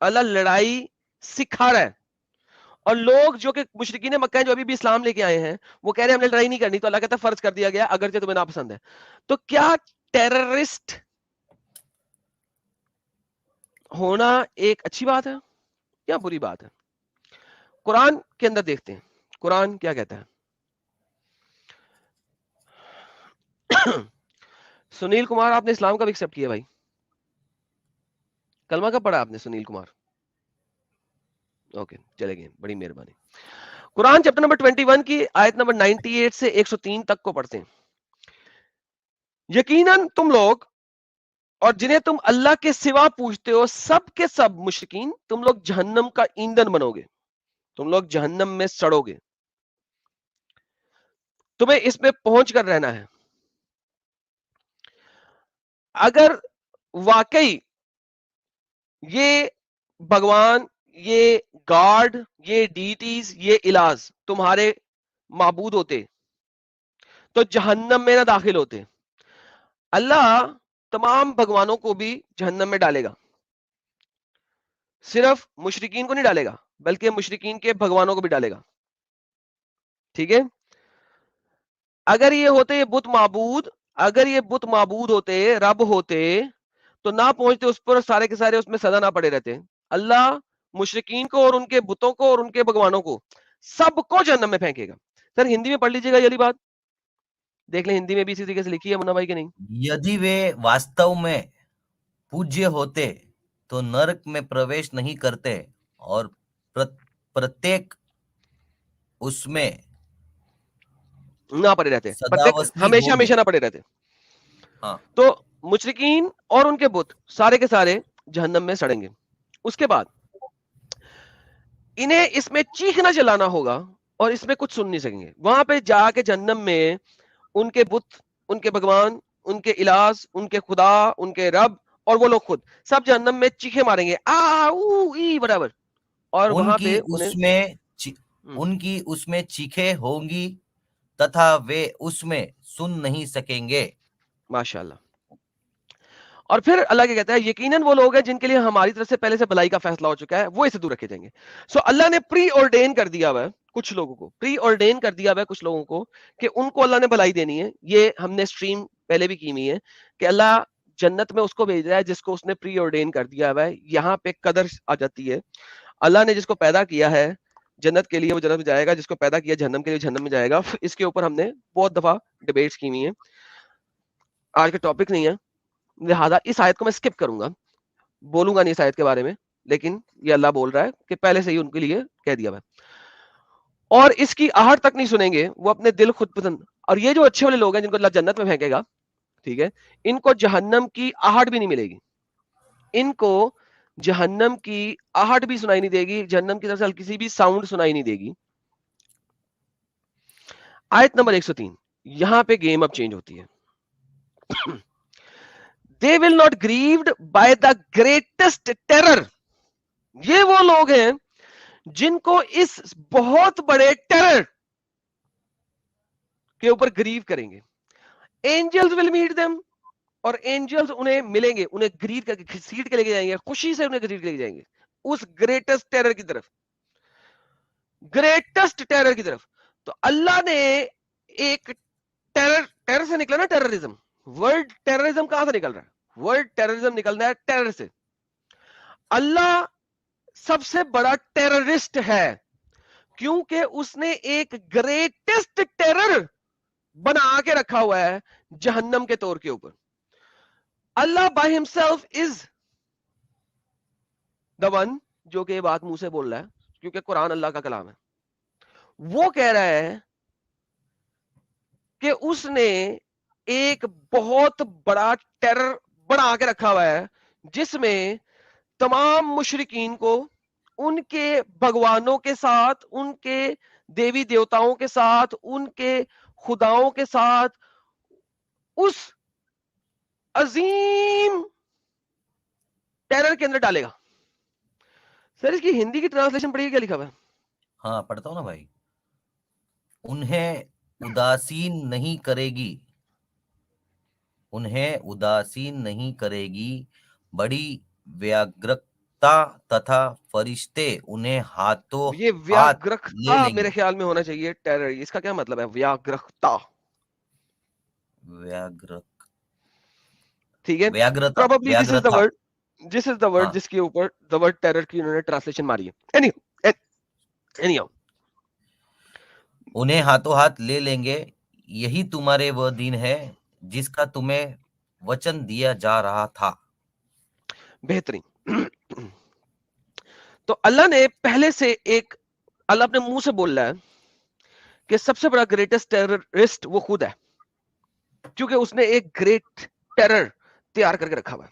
اللہ لڑائی سکھا رہا ہے, اور لوگ جو کہ مشرکین مکہ ہیں جو ابھی بھی اسلام لے کے آئے ہیں وہ کہہ رہے ہیں ہم نے لڑائی نہیں کرنی, تو اللہ کہتا ہے فرض کر دیا گیا اگرچہ تمہیں ناپسند ہے. تو کیا ٹیررسٹ ہونا ایک اچھی بات ہے یا بری بات ہے؟ قرآن کے اندر دیکھتے ہیں قرآن کیا کہتا ہے. سنیل کمار, آپ نے اسلام کا بھی ایکسپٹ کیا بھائی, کلمہ کب پڑھا آپ نے سنیل کمار؟ اوکے چلے گئے، بڑی مہربانی. قرآن چیپٹر نمبر 21 کی آیت نمبر 98 سے 103 تک کو پڑھتے ہیں. یقیناً تم لوگ اور جنہیں تم اللہ کے سوا پوچھتے ہو سب کے سب مشرکین تم لوگ جہنم کا ایندھن بنو گے، تم لوگ جہنم میں سڑو گے، تمہیں اس میں پہنچ کر رہنا ہے. اگر واقعی یہ بھگوان، یہ گاڈ، یہ ڈیٹیز، یہ الہز تمہارے معبود ہوتے تو جہنم میں نہ داخل ہوتے. اللہ تمام بھگوانوں کو بھی جہنم میں ڈالے گا، صرف مشرکین کو نہیں ڈالے گا بلکہ مشرکین کے بھگوانوں کو بھی ڈالے گا. ٹھیک ہے؟ اگر یہ ہوتے یہ بت معبود، اگر یہ بت معبود ہوتے، رب ہوتے تو نہ پہنچتے اس پر، سارے کے سارے اس میں سزا نہ پڑے رہتے. اللہ مشرکین کو اور ان کے بتوں کو اور ان کے بھگوانوں کو سب کو جہنم میں پھینکے گا. سر ہندی میں پڑھ لیجیے گا یہ والی بات، دیکھ لیں ہندی میں بھی اسی طریقے سے لکھی ہے منا بھائی کہ نہیں. یدی وے واستو میں پوجیہ ہوتے تو نرک میں پرویش نہیں کرتے اور پرتیک اس میں نہ پڑے رہتے، سداوستی ہمیشہ ہوں گے. ہمیشہ نہ پڑے رہتے. ہاں تو مشرکین اور ان کے بت سارے کے سارے جہنم میں سڑیں گے. اس کے بعد انہیں اس میں چیخنا چلانا ہوگا اور اس میں کچھ سن نہیں سکیں گے. وہاں پہ جا کے جہنم میں ان کے بت، ان کے بھگوان، ان کے الہز، ان کے خدا، ان کے رب اور وہ لوگ خود سب جہنم میں چیخے ماریں گے آ او ای برابر. اور وہاں پہ ان کی اس میں چیخیں ہوں گی تتھا وہ اس میں سن نہیں سکیں گے. ماشاءاللہ. اور پھر اللہ کیا کہتا ہے، یقیناً وہ لوگ ہیں جن کے لیے ہماری طرف سے پہلے سے بلائی کا فیصلہ ہو چکا ہے، وہ اسے دور رکھے جائیں گے. سو اللہ نے پری آرڈین کر دیا ہوا ہے کچھ لوگوں کو، پری آرڈین کر دیا ہوا ہے کچھ لوگوں کو کہ ان کو اللہ نے بھلائی دینی ہے. یہ ہم نے سٹریم پہلے بھی کی ہوئی ہے کہ اللہ جنت میں اس کو بھیج رہا ہے جس کو اس نے پری آرڈین کر دیا ہوا ہے. یہاں پہ قدر آ جاتی ہے. اللہ نے جس کو پیدا کیا ہے جنت کے لیے وہ جنت میں جائے گا، جس کو پیدا کیا جہنم کے لیے جہنم میں جائے گا. اس کے اوپر ہم نے بہت دفعہ ڈیبیٹس کی ہوئی ہیں، آج کا ٹاپک نہیں ہے، لہٰذا اس آیت کو میں اسکپ کروں گا، بولوں گا نہیں اس آیت کے بارے میں. لیکن یہ اللہ بول رہا ہے کہ پہلے سے ہی ان کے لیے کہہ دیا ہوا ہے. اور اس کی آہٹ تک نہیں سنیں گے وہ اپنے دل خود پسند. اور یہ جو اچھے والے لوگ ہیں جن کو اللہ جنت میں پھینکے گا، ٹھیک ہے، ان کو جہنم کی آہٹ بھی نہیں ملے گی، ان کو جہنم کی آہٹ بھی سنائی نہیں دے گی، جہنم کی طرف سے کسی بھی ساؤنڈ سنائی نہیں دے گی. آیت نمبر 103 یہاں پہ گیم اب چینج ہوتی ہے. They will not grieved by the greatest terror. یہ وہ لوگ ہیں جن کو اس بہت بڑے ٹیرر کے اوپر گریو کریں گے. Angels will meet them، اور اینجلز انہیں ملیں گے، انہیں گریو کر کے گھسیٹ کے لے کے جائیں گے، خوشی سے انہیں گھسیٹ کے لے کے جائیں گے اس گریٹسٹ ٹیرر کی طرف، گریٹسٹ ٹیرر کی طرف. تو اللہ نے ایک ٹیرر سے نکلا نا، ٹیررزم، ورلڈ ٹیررزم کہاں سے نکل رہا ہے؟ ورلڈ ٹیررزم نکل رہا ہے ٹیرر سے. اللہ سب سے بڑا ٹیررسٹ ہے کیونکہ اس نے ایک گریٹسٹ ٹیرر بنا کے رکھا ہوا ہے جہنم کے طور کے اوپر. Allah by himself is the one, جو کہ یہ بات منہ سے بول رہا ہے کیونکہ قرآن اللہ کا کلام ہے. وہ کہہ رہا ہے کہ اس نے ایک بہت بڑا ٹیرر بنا کے رکھا ہوا ہے جس میں تمام مشرکین کو ان کے بھگوانوں کے ساتھ، ان کے دیوی دیوتاؤں کے ساتھ، ان کے خداؤں کے ساتھ اس عظیم ٹیرر کے اندر ڈالے گا. سر اس کی ہندی کی ٹرانسلیشن پڑھیے، کیا لکھا ہوا ہے؟ ہاں پڑھتا ہوں نا بھائی. انہیں اداسین نہیں کرے گی، انہیں اداسین نہیں کرے گی بڑی ویاگرتا تتھا فرشتے انہیں ہاتھوں یہ ہاتھ لے ویاگرکتا لیں گے. میرے خیال میں ہونا چاہیے ٹیرر. اس کا کیا مطلب ہے ویاگرکتا؟ ٹھیک ہے، ویاگرتا، probably this is the word، this is the word ہاں. جس کے اوپر the word terror کی انہوں نے ٹرانسلیشن ماری ہے. anyhow انہیں ہاتھوں ہاتھ لے لیں گے، یہی تمہارے وہ دین ہے جس کا تمہیں وچن دیا جا رہا تھا. بہترین. تو اللہ نے پہلے سے ایک اللہ اپنے منہ سے بول رہا ہے کہ سب سے بڑا گریٹسٹ ٹیررسٹ وہ خود ہے, کیونکہ اس نے ایک گریٹ ٹیرر تیار کر کے رکھا ہوا ہے.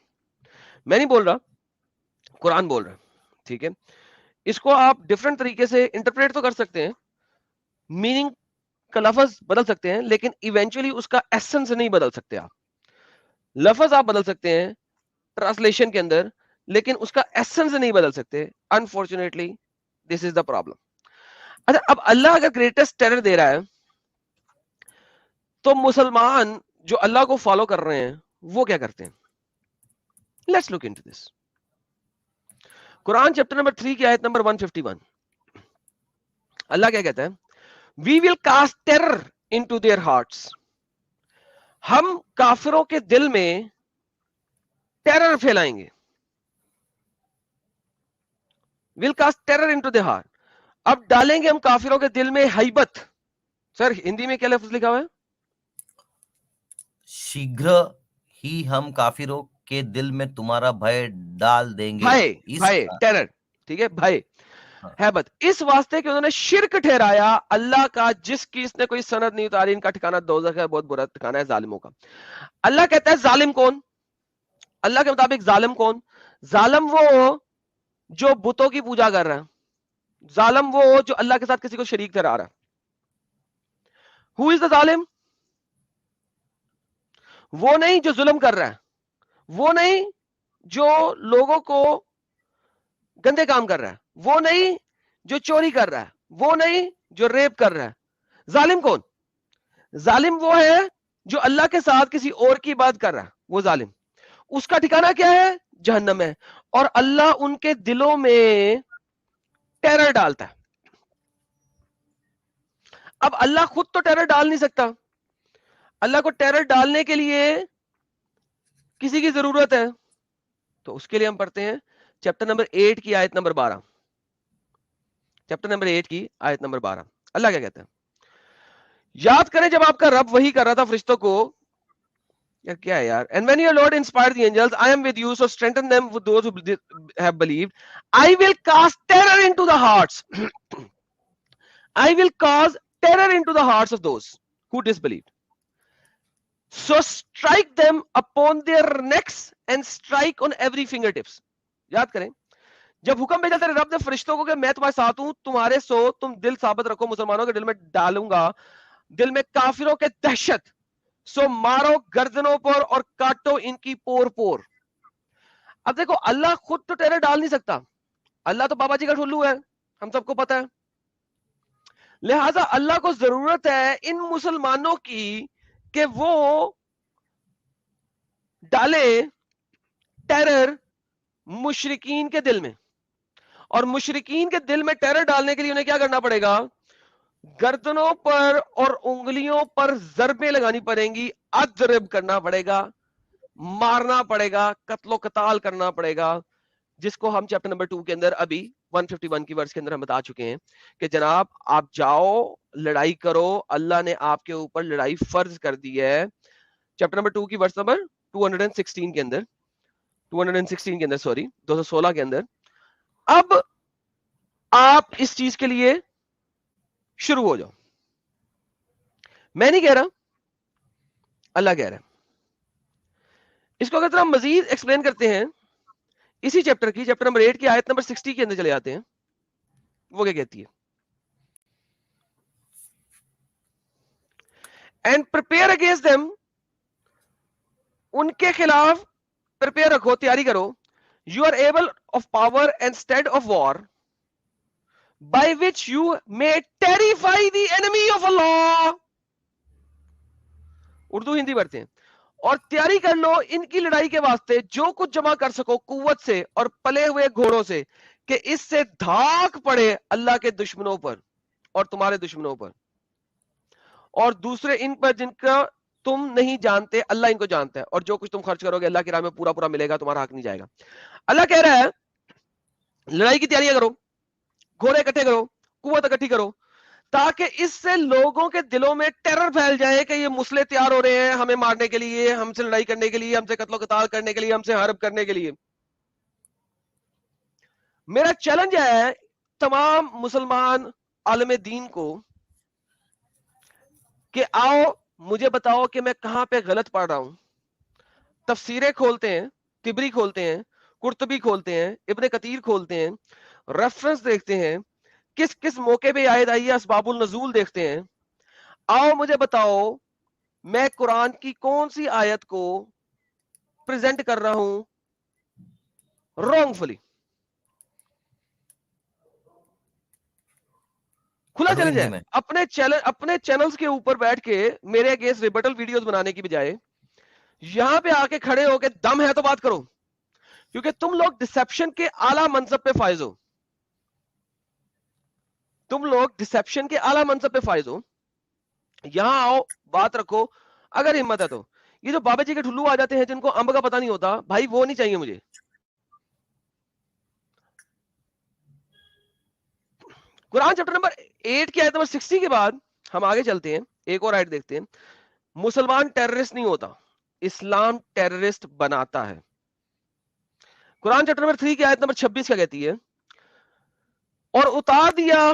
میں نہیں بول رہا, قرآن بول رہا ہے, ٹھیک ہے. اس کو آپ ڈفرنٹ طریقے سے انٹرپریٹ تو کر سکتے ہیں, میننگ کا لفظ بدل سکتے ہیں, لیکن ایونچولی اس کا ایسنس نہیں بدل سکتے. آپ لفظ آپ بدل سکتے ہیں ٹرانسلیشن کے اندر, لیکن اس کا ایسنس نہیں بدل سکتے. Unfortunately this is the problem. اچھا, اب اللہ اگر گریٹسٹ ٹیرر دے رہا ہے تو مسلمان جو اللہ کو فالو کر رہے ہیں وہ کیا کرتے ہیں؟ Let's look into this. Quran chapter number 3 کی آیت نمبر 151, اللہ کیا کہتا ہے؟ We will cast terror into their hearts. ہم کافروں کے دل میں ٹیرر پھیلائیں گے. Will cast terror into the heart. اب ڈالیں گے ہم کافروں کے دل میں ہیبت. سر ہندی میں کیا لفظ لکھا ہوا ہے؟ شیگھر ہی ہم کافروں کے دل میں تمہارا بھے ڈال دیں گے. بھائی ٹیرر, ٹھیک ہے, بھائی ہیبت. اس واسطے کہ انہوں نے شرک ٹھہرایا اللہ کا, جس کی اس نے کوئی سند نہیں اتاری. ان کا ٹھکانہ دوزخ ہے, بہت برا ٹھکانہ ہے ظالموں کا. اللہ کہتا ہے ظالم کون؟ اللہ کے مطابق ظالم کون؟ ظالم وہ جو بتوں کی پوجا کر رہا ہے. ظالم وہ جو اللہ کے ساتھ کسی کو شریک ٹھہرا رہا ہے. Who is the ظالم؟ وہ نہیں جو ظلم کر رہا ہے, وہ نہیں جو لوگوں کو گندے کام کر رہا ہے, وہ نہیں جو چوری کر رہا ہے, وہ نہیں جو ریپ کر رہا ہے. ظالم کون؟ ظالم وہ ہے جو اللہ کے ساتھ کسی اور کی بات کر رہا ہے, وہ ظالم. اس کا ٹھکانہ کیا ہے؟ جہنم ہے. اور اللہ ان کے دلوں میں ٹیرر ڈالتا ہے. اب اللہ خود تو ٹیرر ڈال نہیں سکتا. اللہ کو ٹیرر ڈالنے کے لیے کسی کی ضرورت ہے. تو اس کے لیے ہم پڑھتے ہیں چیپٹر نمبر 8 کی آیت نمبر 12. چیپٹر نمبر 8 کی آیت نمبر 12. اللہ کیا کہتا ہے؟ یاد کریں جب آپ کا رب وحی کر رہا تھا فرشتوں کو. یار کیا ہے یار. And when your Lord inspired the angels, I am with you, so strengthen them with those who have believed. I will cast terror into the hearts. I will cause terror into the hearts of those who disbelieved. So strike them upon their necks and strike on every fingertips. یاد کریں جب حکم بھیجا تیرے رب نے فرشتوں کو کہ میں تمہارے ساتھ ہوں, تمہارے سو تم دل ثابت رکھو, مسلمانوں کے دل میں ڈالوں گا دل میں کافروں کے دہشت, سو مارو گردنوں پر اور کاٹو ان کی پور پور. اب دیکھو اللہ خود تو ٹیرر ڈال نہیں سکتا. اللہ تو بابا جی کا ٹھلو ہے, ہم سب کو پتا ہے. لہذا اللہ کو ضرورت ہے ان مسلمانوں کی کہ وہ ڈالے ٹیرر مشرکین کے دل میں. اور مشرکین کے دل میں ٹیرر ڈالنے کے لیے انہیں کیا کرنا پڑے گا؟ گردنوں پر اور انگلیوں پر ضربیں لگانی پڑیں گی, اضرب کرنا پڑے گا, مارنا پڑے گا, قتل و قتال کرنا پڑے گا, جس کو ہم چیپٹر نمبر 2 کے اندر ابھی 151 کی ورس کے اندر ہم بتا چکے ہیں کہ جناب آپ جاؤ لڑائی کرو, اللہ نے آپ کے اوپر لڑائی فرض کر دی ہے. چیپٹر نمبر 2 کی ورس نمبر 216 کے اندر, 216 کے اندر, سوری 216 کے اندر. اب آپ اس چیز کے لیے شروع ہو جاؤ. میں نہیں کہہ رہا, اللہ کہہ رہا ہے. اس کو اگر ہم مزید ایکسپلین کرتے ہیں اسی چیپٹر کی, چیپٹر نمبر 8 کی آیت نمبر 60 کے اندر چلے جاتے ہیں. وہ کیا کہتی ہے؟ اینڈ پریپیئر اگینسٹ دیم, ان کے خلاف پریپیئر رکھو, تیاری کرو. You are able of power and steed of war by which you may terrify the enemy of Allah. Urdu Hindi پڑھتے ہیں. اور تیاری کر لو ان کی لڑائی کے واسطے جو کچھ جمع کر سکو قوت سے اور پلے ہوئے گھوڑوں سے, کہ اس سے دھاک پڑے اللہ کے دشمنوں پر اور تمہارے دشمنوں پر, اور دوسرے ان پر جن کا تم نہیں جانتے, اللہ ان کو جانتا ہے. اور جو کچھ تم خرچ کرو گے اللہ کی راہ میں پورا پورا ملے گا, تمہارا حق نہیں جائے گا. اللہ کہہ رہا ہے لڑائی کی تیاریاں کرو, گھوڑے اکٹھے کرو, قوت اکٹھی کرو, تاکہ اس سے لوگوں کے دلوں میں ٹیرر پھیل جائے کہ یہ مسلح تیار ہو رہے ہیں ہمیں مارنے کے لیے, ہم سے لڑائی کرنے کے لیے, ہم سے قتل و قتال کرنے کے لیے, ہم سے حرب کرنے کے لیے. میرا چیلنج ہے تمام مسلمان عالم دین کو کہ آؤ مجھے بتاؤ کہ میں کہاں پہ غلط پڑھ رہا ہوں. تفسیریں کھولتے ہیں, طبری کھولتے ہیں, قرطبی کھولتے ہیں, ابن کثیر کھولتے ہیں, ریفرنس دیکھتے ہیں, کس کس موقع پہ آیت آئی ہے, اسباب النزول دیکھتے ہیں. آؤ مجھے بتاؤ میں قرآن کی کون سی آیت کو پریزنٹ کر رہا ہوں رانگ فلی. کھلا چیلنج ہے. اپنے چینلز کے اوپر بیٹھ کے میرے اگینسٹ ریبٹل ویڈیوز بنانے کی بجائے یہاں پہ آ کے کھڑے ہو کے دم ہے تو بات کرو, کیونکہ تم لوگ ڈسیپشن کے اعلیٰ منصب پہ فائز ہو. تم لوگ ڈسیپشن کے اعلیٰ منصب پہ فائز ہو. یہاں آؤ بات رکھو اگر ہمت ہے تو. یہ جو بابا جی کے ٹھلو آ جاتے ہیں جن کو امب کا پتہ نہیں ہوتا, بھائی وہ نہیں چاہیے مجھے. قرآن چیپٹر نمبر 8 کی آیت نمبر 60 کے بعد ہم آگے چلتے ہیں, ایک اور آیت دیکھتے ہیں. مسلمان ٹیررسٹ نہیں ہوتا, اسلام ٹیررسٹ بناتا ہے. قرآن چیپٹر نمبر 3 کی آیت نمبر 26 کا کہتی ہے, اور اتار دیا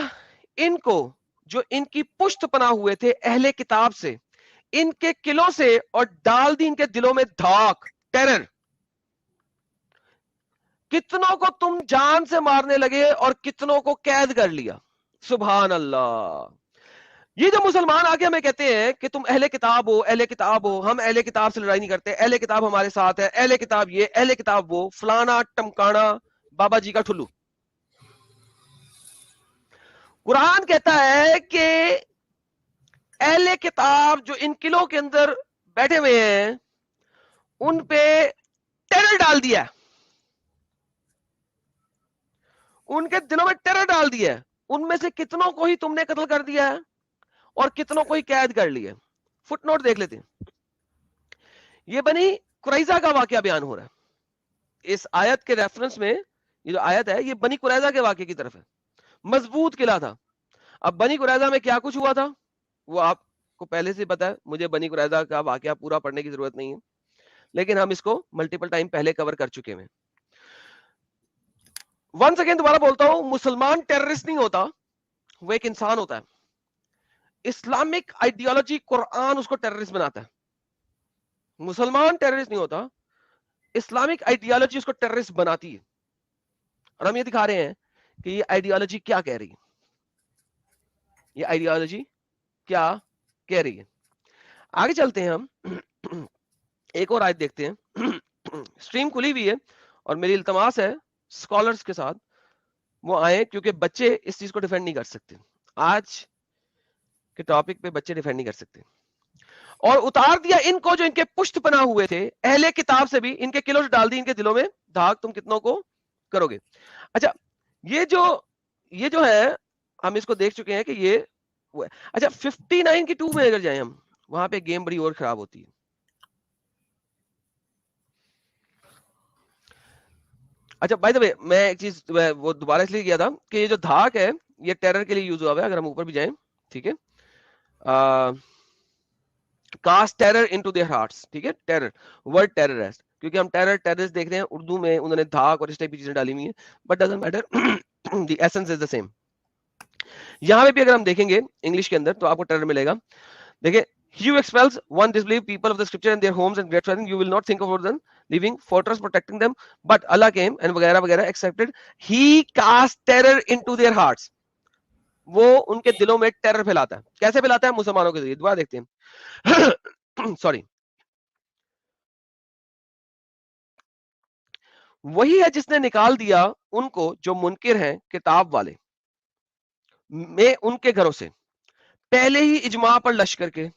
ان کو جو ان کی پشت پناہ ہوئے تھے اہل کتاب سے, ان کے قلعوں سے, اور ڈال دی ان کے دلوں میں دھاک, ٹیرر. کتنوں کو تم جان سے مارنے لگے اور کتنوں کو قید کر لیا. سبحان اللہ. یہ جو مسلمان آگے ہمیں کہتے ہیں کہ تم اہل کتاب ہو, اہل کتاب ہو, ہم اہل کتاب سے لڑائی نہیں کرتے, اہل کتاب ہمارے ساتھ ہے, اہل کتاب یہ, اہل کتاب وہ, فلانا ٹمکانا بابا جی کا ٹھلو. قرآن کہتا ہے کہ اہل کتاب جو ان قلعوں کے اندر بیٹھے ہوئے ہیں ان پہ ٹیرر ڈال دیا, ان کے دلوں میں ٹیرر ڈال دیا. ان میں سے کتنوں کو ہی تم نے قتل کر دیا ہے اور کتنوں کو ہی قید کر لیا. فٹ نوٹ دیکھ لیتے ہیں. یہ بنی قریظہ کا واقعہ بیان ہو رہا ہے اس آیت کے ریفرنس میں. یہ جو آیت ہے یہ بنی قریظہ کے واقعے کی طرف ہے. مضبوط قلعہ تھا. اب بنی قریظہ میں کیا کچھ ہوا تھا وہ آپ کو پہلے سے پتا ہے, مجھے بنی قریظہ کا واقعہ پورا پڑھنے کی ضرورت نہیں ہے, لیکن ہم اس کو ملٹیپل ٹائم پہلے کور کر چکے ہیں. ون سیکنڈ دوبارہ بولتا ہوں, مسلمان ٹیررسٹ نہیں ہوتا, وہ ایک انسان ہوتا ہے. اسلامک آئیڈیالوجی قرآن اس کو ٹیررسٹ بناتا ہے. مسلمان ٹیررسٹ نہیں ہوتا, اسلامک آئیڈیالوجی اس کو ٹیررسٹ بناتی ہے. اور ہم یہ دکھا رہے ہیں کہ یہ آئیڈیالوجی کیا کہہ رہی ہے. یہ آئیڈیالوجی کیا کہہ رہی ہے. آگے چلتے ہیں, ہم ایک اور آیت دیکھتے ہیں. سٹریم کھلی ہوئی ہے اور میری التماس ہے اسکالرس کے ساتھ وہ آئیں, کیونکہ بچے اس چیز کو ڈیفینڈ نہیں کر سکتے. آج کے ٹاپک پہ بچے ڈیفینڈ نہیں کر سکتے. اور اتار دیا ان کو جو ان کے پشت پناہ ہوئے تھے اہل کتاب سے بھی, ان کے قلعوں سے ڈال دی ان کے دلوں میں دھاک, تم کتنوں کو کرو گے. اچھا یہ جو ہے ہم اس کو دیکھ چکے ہیں کہ یہ وہ ہے. اچھا 59 کی 2 میں اگر جائیں ہم, وہاں پہ گیم بڑی اور خراب ہوتی ہے. اچھا بائی دا وے میں ایک چیز وہ دوبارہ اس لیے کیا تھا کہ یہ جو دھاک ہے یہ ٹیرر کے لیے یوز ہوا ہے. اگر ہم اوپر بھی جائیں, ٹھیک ہے, cast terror into their hearts, ٹھیک ہے, ٹیرر ورڈ ٹیررسٹ, کیونکہ ہم ٹیررسٹ دیکھ رہے ہیں اردو میں انہوں نے دھاک اور اس ٹائپ کی چیزیں ڈالی ہوئی ہیں, but doesn't matter, the essence is the same. یہاں پہ بھی اگر ہم دیکھیں گے انگلش کے اندر تو آپ کو ٹیرر ملے گا. دیکھیں, he who expels one disbelieved people of the scripture and their homes and great you will not think of them leaving fortress protecting them, but Allah came and وغیرہ وغیرہ accepted, he cast terror into their hearts. وہ ان کے دلوں میں terror پھیلاتا ہے. کیسے پھیلاتا ہے؟ مسلمانوں کے ذریعے. دوبارہ دیکھتے ہیں. سوری, وہی ہے جس نے نکال دیا ان کو جو منکر ہیں کتاب والے میں ان کے گھروں سے, پہلے ہی اجماع پر لشکر کے.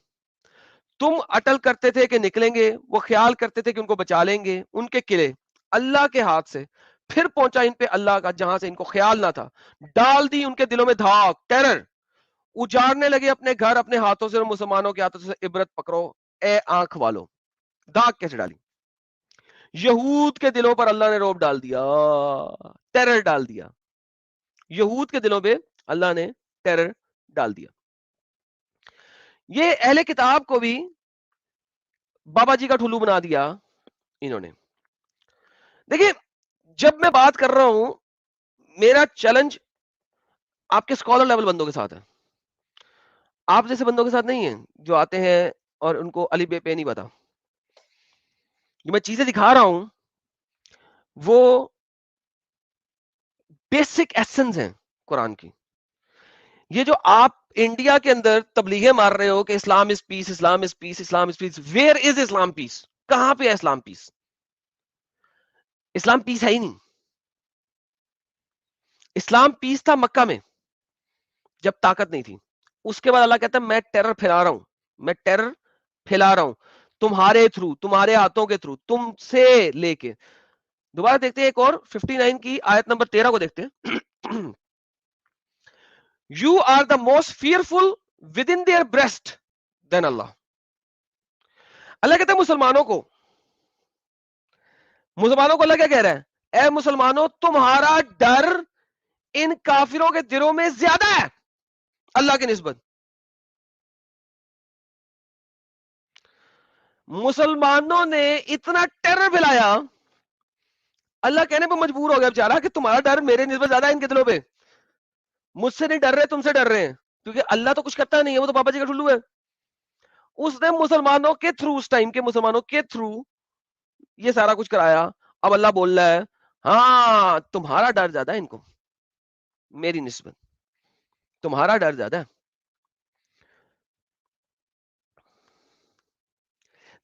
تم اٹل کرتے تھے کہ نکلیں گے, وہ خیال کرتے تھے کہ ان کو بچا لیں گے. ان کے قلعے اللہ کے ہاتھ سے, پھر پہنچا ان پہ اللہ کا جہاں سے ان کو خیال نہ تھا. ڈال دی ان کے دلوں میں دھاک, ٹیرر. اجاڑنے لگے اپنے گھر اپنے ہاتھوں سے اور مسلمانوں کے ہاتھوں سے عبرت پکڑو اے آنکھ والو. دھاک کیسے ڈالی؟ یہود کے دلوں پر اللہ نے روب ڈال دیا, ٹیرر ڈال دیا. یہود کے دلوں پہ اللہ نے ٹیرر ڈال دیا. یہ اہل کتاب کو بھی بابا جی کا ٹھلو بنا دیا انہوں نے. دیکھیں, جب میں بات کر رہا ہوں میرا چیلنج آپ کے اسکالر لیول بندوں کے ساتھ ہے, آپ جیسے بندوں کے ساتھ نہیں ہے جو آتے ہیں اور ان کو علی بے پہ نہیں پتا. جو میں چیزیں دکھا رہا ہوں وہ بیسک ایسنس ہیں قرآن کی. یہ جو آپ انڈیا کے اندر تبلیغیں مار رہے ہو کہ اسلام از پیس, اسلام از پیس, اسلام از پیس, ویئر از اسلام پیس؟ کہاں پہ ہے اسلام پیس؟ اسلام پیس ہے ہی نہیں. اسلام پیس تھا مکہ میں جب طاقت نہیں تھی. اس کے بعد اللہ کہتا ہے میں ٹیرر پھیلا رہا ہوں, میں ٹیرر پھیلا رہا ہوں تمہارے تھرو, تمہارے ہاتھوں کے تھرو, تم سے لے کے. دوبارہ دیکھتے ہیں ایک اور 59 کی آیت نمبر 13 کو دیکھتے ہیں. You are the most fearful within their breast than Allah. اللہ کہتا ہے مسلمانوں کو اللہ کیا کہہ رہا ہے؟ اے مسلمانوں تمہارا ڈر ان کافروں کے دلوں میں زیادہ ہے اللہ کی نسبت. مسلمانوں نے اتنا ٹیرر پھیلایا, اللہ کہنے پہ مجبور ہو گیا بیچارہ کہ تمہارا ڈر میرے نسبت زیادہ ہے ان کے دلوں پہ. مجھ سے نہیں ڈر رہے, تم سے ڈر رہے ہیں, کیونکہ اللہ تو کچھ کرتا نہیں ہے, وہ تو پاپا جی کا ٹھلو ہے. اس نے مسلمانوں کے تھرو, اس ٹائم کے مسلمانوں کے تھرو یہ سارا کچھ کرایا. اب اللہ بول رہا ہے ہاں تمہارا ڈر زیادہ ہے ان کو میری نسبت, تمہارا ڈر زیادہ ہے.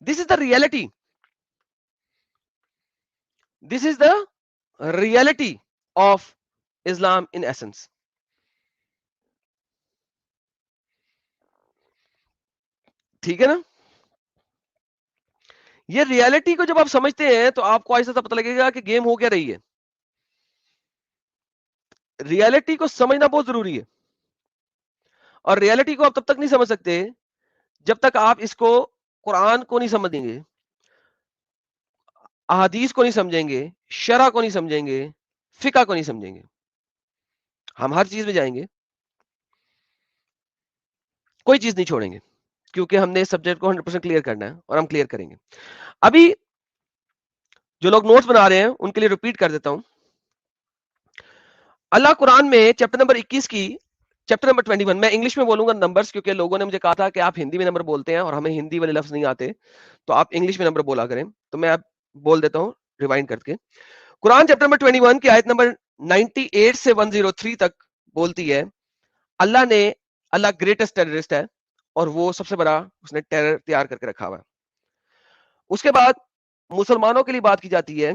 This is the reality, this is the reality of Islam in essence. ٹھیک ہے نا؟ یہ ریئلٹی کو جب آپ سمجھتے ہیں تو آپ کو ایسا سا پتہ لگے گا کہ گیم ہو کیا رہی ہے. ریئلٹی کو سمجھنا بہت ضروری ہے, اور ریئلٹی کو آپ تب تک نہیں سمجھ سکتے جب تک آپ اس کو قرآن کو نہیں سمجھیں گے, احادیث کو نہیں سمجھیں گے, شرع کو نہیں سمجھیں گے, فقہ کو نہیں سمجھیں گے. ہم ہر چیز میں جائیں گے, کوئی چیز نہیں چھوڑیں گے, کیونکہ ہم نے اس سبجیکٹ کو 100% کلیئر کرنا ہے اور ہم کلیئر کریں گے. ابھی جو لوگ نوٹس بنا رہے ہیں ان کے لیے ریپیٹ کر دیتا ہوں. اللہ قرآن میں چیپٹر نمبر 21 کی چیپٹر نمبر 21, میں انگلش میں بولوں گا نمبرز, کیونکہ لوگوں نے مجھے کہا تھا کہ آپ ہندی میں نمبر بولتے ہیں اور ہمیں ہندی والے لفظ نہیں آتے, تو آپ انگلش میں نمبر بولا کریں. تو میں اب بول دیتا ہوں ریوائنڈ کر کے. قرآن چیپٹر نمبر 21 کی آیت نمبر 98 سے 103 تک بولتی ہے اللہ گریٹسٹ ٹیررسٹ ہے, اور وہ سب سے بڑا اس نے ٹیرر تیار کر کے رکھا ہوا ہے. اس کے بعد مسلمانوں کے لیے بات کی جاتی ہے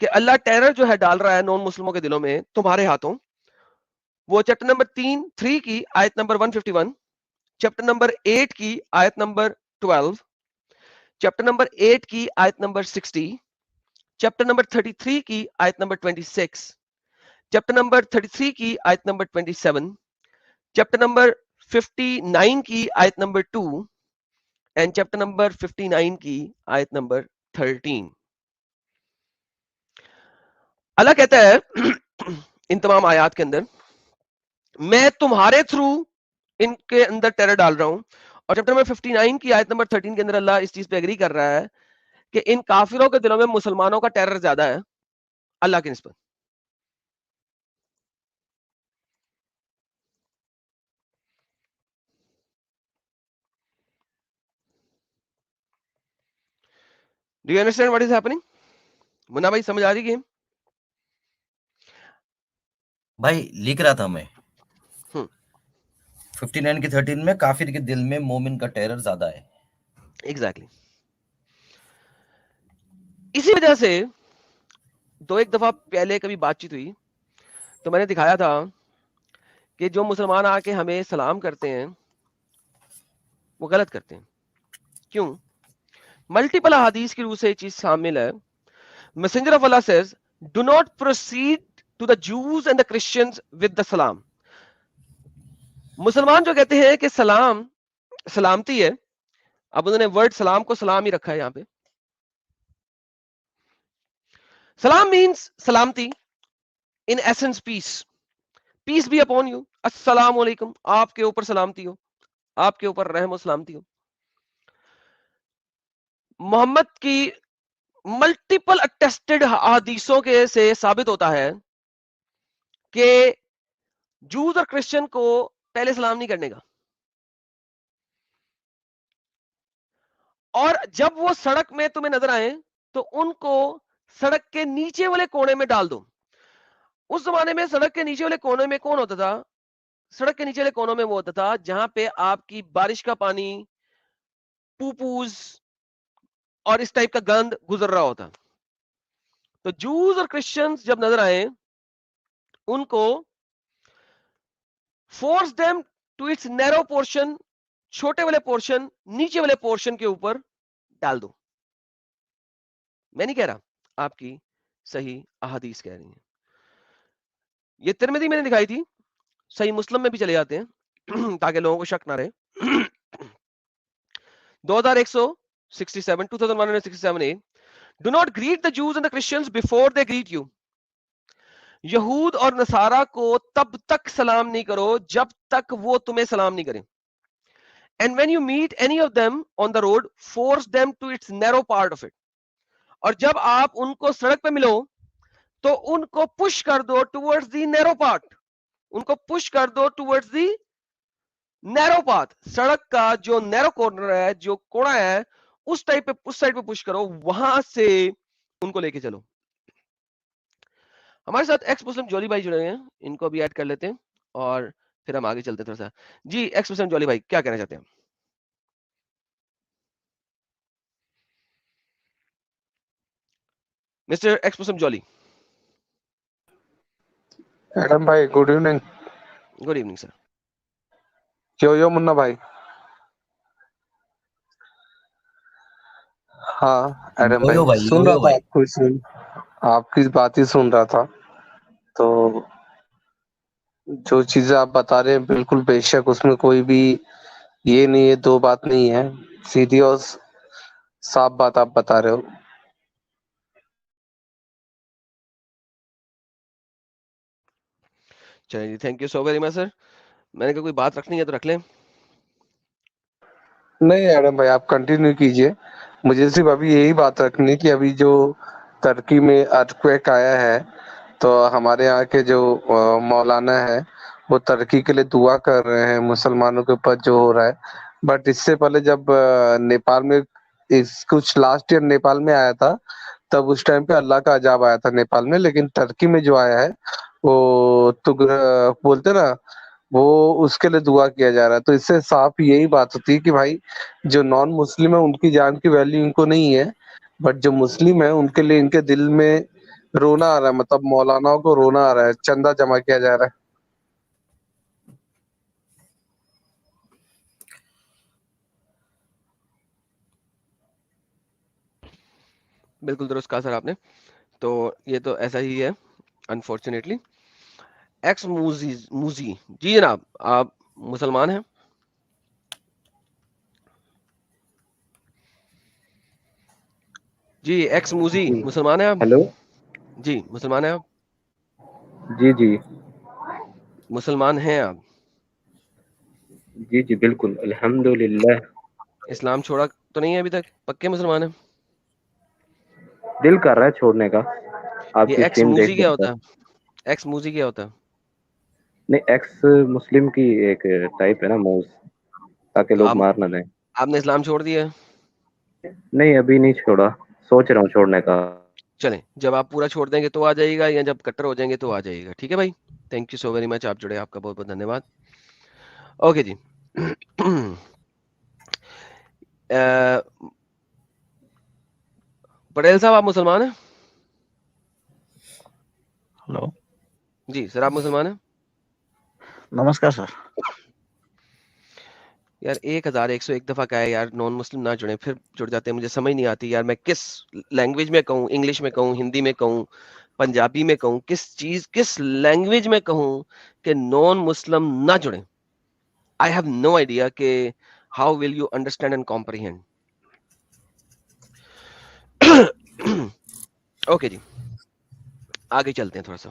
کہ اللہ ٹیرر جو ہے ڈال رہا ہے نون مسلموں کے دلوں میں تمہارے ہاتھوں. وہ چیپٹر نمبر 3 کی آیت نمبر 151, چیپٹر نمبر 8 کی آیت نمبر 12, چیپٹر نمبر 8 کی آیت نمبر 60, چیپٹر نمبر 33 کی آیت نمبر 26, چیپٹر نمبر 33 کی آیت نمبر 27, چیپٹر نمبر 59 کی آیت نمبر 2, اینڈ چیپٹر نمبر 59 کی آیت نمبر 13. اللہ کہتا ہے ان تمام آیات کے اندر میں تمہارے تھرو ان کے اندر ٹیرر ڈال رہا ہوں. اور چیپٹر نمبر 59 کی آیت نمبر 13 کے اندر اللہ اس چیز پہ ایگری کر رہا ہے کہ ان کافروں کے دلوں میں مسلمانوں کا ٹیرر زیادہ ہے اللہ کی نسبت. Do you understand what is happening? منا بھائی سمجھ آ رہی گیم؟ بھائی لکھ رہا تھا میں 59 کی 13 میں کافر کے دل میں مومن کا ٹیرر زیادہ ہے. ایگزیکٹلی. اسی وجہ سے ایک دفعہ پہلے کبھی بات چیت ہوئی تو میں نے دکھایا تھا کہ جو مسلمان آ کے ہمیں سلام کرتے ہیں وہ غلط کرتے ہیں. کیوں؟ ملٹیپل احادیث کی روح سے یہ چیز شامل ہے. Messenger of Allah says do not proceed to the Jews and the Christians with the salam. مسلمان جو کہتے ہیں کہ سلام سلامتی ہے, اب انہوں نے ورڈ سلام کو سلام ہی رکھا ہے یہاں پہ. سلام مینس سلامتی, in essence peace, peace be upon you, السلام علیکم, آپ کے اوپر سلامتی ہو, آپ کے اوپر رحم و سلامتی ہو. محمد کی ملٹیپل اٹیسٹڈ احادیثوں کے سے ثابت ہوتا ہے کہ جوز اور کرسچن کو پہلے سلام نہیں کرنے کا، اور جب وہ سڑک میں تمہیں نظر آئے تو ان کو سڑک کے نیچے والے کونے میں ڈال دو. اس زمانے میں سڑک کے نیچے والے کونے میں کون ہوتا تھا؟ سڑک کے نیچے والے کونوں میں وہ ہوتا تھا جہاں پہ آپ کی بارش کا پانی، پوپوز اور اس ٹائپ کا گند گزر رہا ہوتا. تو جوز اور کرسچنز جب نظر آئے ان کو force them to its narrow portion, چھوٹے والے پورشن نیچے والے پورشن کے اوپر ڈال دو. میں نہیں کہہ رہا، آپ کی صحیح احادیث کہہ رہی ہیں. یہ ترمذی میں نے دکھائی تھی، صحیح مسلم میں بھی چلے جاتے ہیں تاکہ لوگوں کو شک نہ رہے. 2167 Do not greet the Jews and the Christians before they greet you. یہود اور نصارہ کو تب تک سلام نہیں کرو جب تک وہ تمہیں سلام نہیں کریں. And when you meet any of them on the road, force them to its narrow part of it. اور جب آپ ان کو سڑک پہ ملو تو ان کو پش کر دو towards the narrow part. ان کو پش کر دو towards the narrow path. سڑک کا جو نیرو کارنر ہے، جو کوڑا ہے، اس ٹائپ پہ، اس سائڈ پہ پش کرو، وہاں سے ان کو لے کے چلو. ہمارے ساتھ ایکس مسلم جولی بھائی جڑے ہیں، ان کو بھی ایڈ کر لیتے ہیں اور پھر ہم آگے چلتے ہیں تھوڑا سا. جی ایکس مسلم جولی بھائی کیا کہنا چاہتے ہیں؟ مسٹر ایکس مسلم جولی. ایڈم بھائی good evening. Good evening sir. You منا بھائی. ہاں ایڈم بھائی سن رہا تھا آپ کو، آپ کی بات ہی سن رہا تھا. تو جو چیزیں آپ بتا رہے ہیں بالکل بے شک اس میں کوئی بھی یہ نہیں ہے، دو بات نہیں ہے، سیدھی اور صاف بات آپ بتا رہے ہو. چلیے جی، thank you so very much sir. میں نے کہا کوئی بات رکھنی ہے تو رکھ لیں. نہیں ایڈم بھائی آپ کنٹینیو کیجئے. مجھے صرف ابھی یہی بات رکھنی کہ ابھی جو ترکی میں ارتھکویک آیا ہے تو ہمارے یہاں کے جو مولانا ہے وہ ترکی کے لیے دعا کر رہے ہیں مسلمانوں کے اوپر جو ہو رہا ہے. بٹ اس سے پہلے جب نیپال میں کچھ لاسٹ ایئر نیپال میں آیا تھا تب اس ٹائم پہ اللہ کا عذاب آیا تھا نیپال میں، لیکن ترکی میں جو آیا ہے وہ بولتے نا وہ اس کے لیے دعا کیا جا رہا ہے. تو اس سے صاف یہی بات ہوتی ہے کہ بھائی جو نان مسلم ہے ان کی جان کی ویلیو ان کو نہیں ہے، بٹ جو مسلم ہے ان کے لیے ان کے دل میں رونا آ رہا ہے، مطلب مولاناؤں کو رونا آ رہا ہے، چندہ جمع کیا جا رہا ہے. بالکل درست کہا سر آپ نے. تو یہ تو ایسا ہی ہے انفارچونیٹلی. ایکس موزی جی جناب، آپ مسلمان ہیں؟ جی ایکس موزی مسلمان ہیں آپ؟ ہیلو جی مسلمان ہیں آپ؟ جی جی مسلمان ہیں آپ؟ جی جی بالکل الحمدللہ. اسلام چھوڑا تو نہیں ہے ابھی تک؟ پکے مسلمان ہیں؟ دل کر رہا ہے چھوڑنے کا. آپ یہ کی ایکس اسٹریم موزی دیکھ کیا دیکھ کر. ہوتا ہے؟ ایکس موزی کیا ہوتا ہے؟ نہیں ایکس مسلم کی ایک ٹائپ ہے نا موز، تاکہ تو لوگ مار نہ دیں. آپ نے اسلام چھوڑ دیا ہے؟ نہیں ابھی نہیں چھوڑا، سوچ رہا ہوں چھوڑنے کا. چلیں جب آپ پورا چھوڑ دیں گے تو آ جائیے گا، یا جب کٹر ہو جائیں گے تو آ جائیے گا. ٹھیک ہے بھائی، تھینک یو سو ویری مچ. آپ جڑے، آپ کا بہت بہت دھنیہ واد. اوکے جی. پٹیل صاحب آپ مسلمان ہیں؟ ہلو جی سر آپ مسلمان ہیں؟ نمسکار سر. یار 1101 دفعہ کہا ہے یار نان مسلم نہ جڑیں، پھر جڑ جاتے ہیں. مجھے سمجھ نہیں آتی یار میں کس لینگویج میں کہوں، انگلش میں کہوں، ہندی میں کہوں، پنجابی میں کہوں، کس لینگویج میں کہوں کہ نان مسلم نہ جڑیں. I have no idea کہ how will you understand and comprehend. Okay جی آگے چلتے ہیں تھوڑا سا.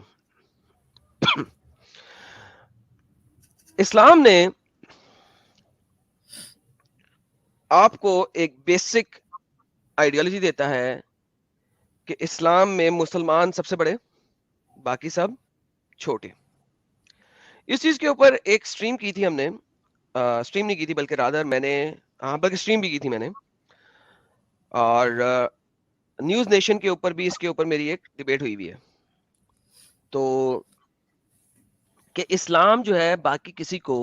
اسلام نے آپ کو ایک بیسک آئیڈیالوجی دیتا ہے کہ اسلام میں مسلمان سب سے بڑے، باقی سب چھوٹے. اس چیز کے اوپر ایک سٹریم کی تھی ہم نے, سٹریم نہیں کی تھی بلکہ رادر میں نے, ہاں بلکہ سٹریم بھی کی تھی میں نے, اور نیوز نیشن کے اوپر بھی اس کے اوپر میری ایک ڈیبیٹ ہوئی ہوئی ہے. تو کہ اسلام جو ہے باقی کسی کو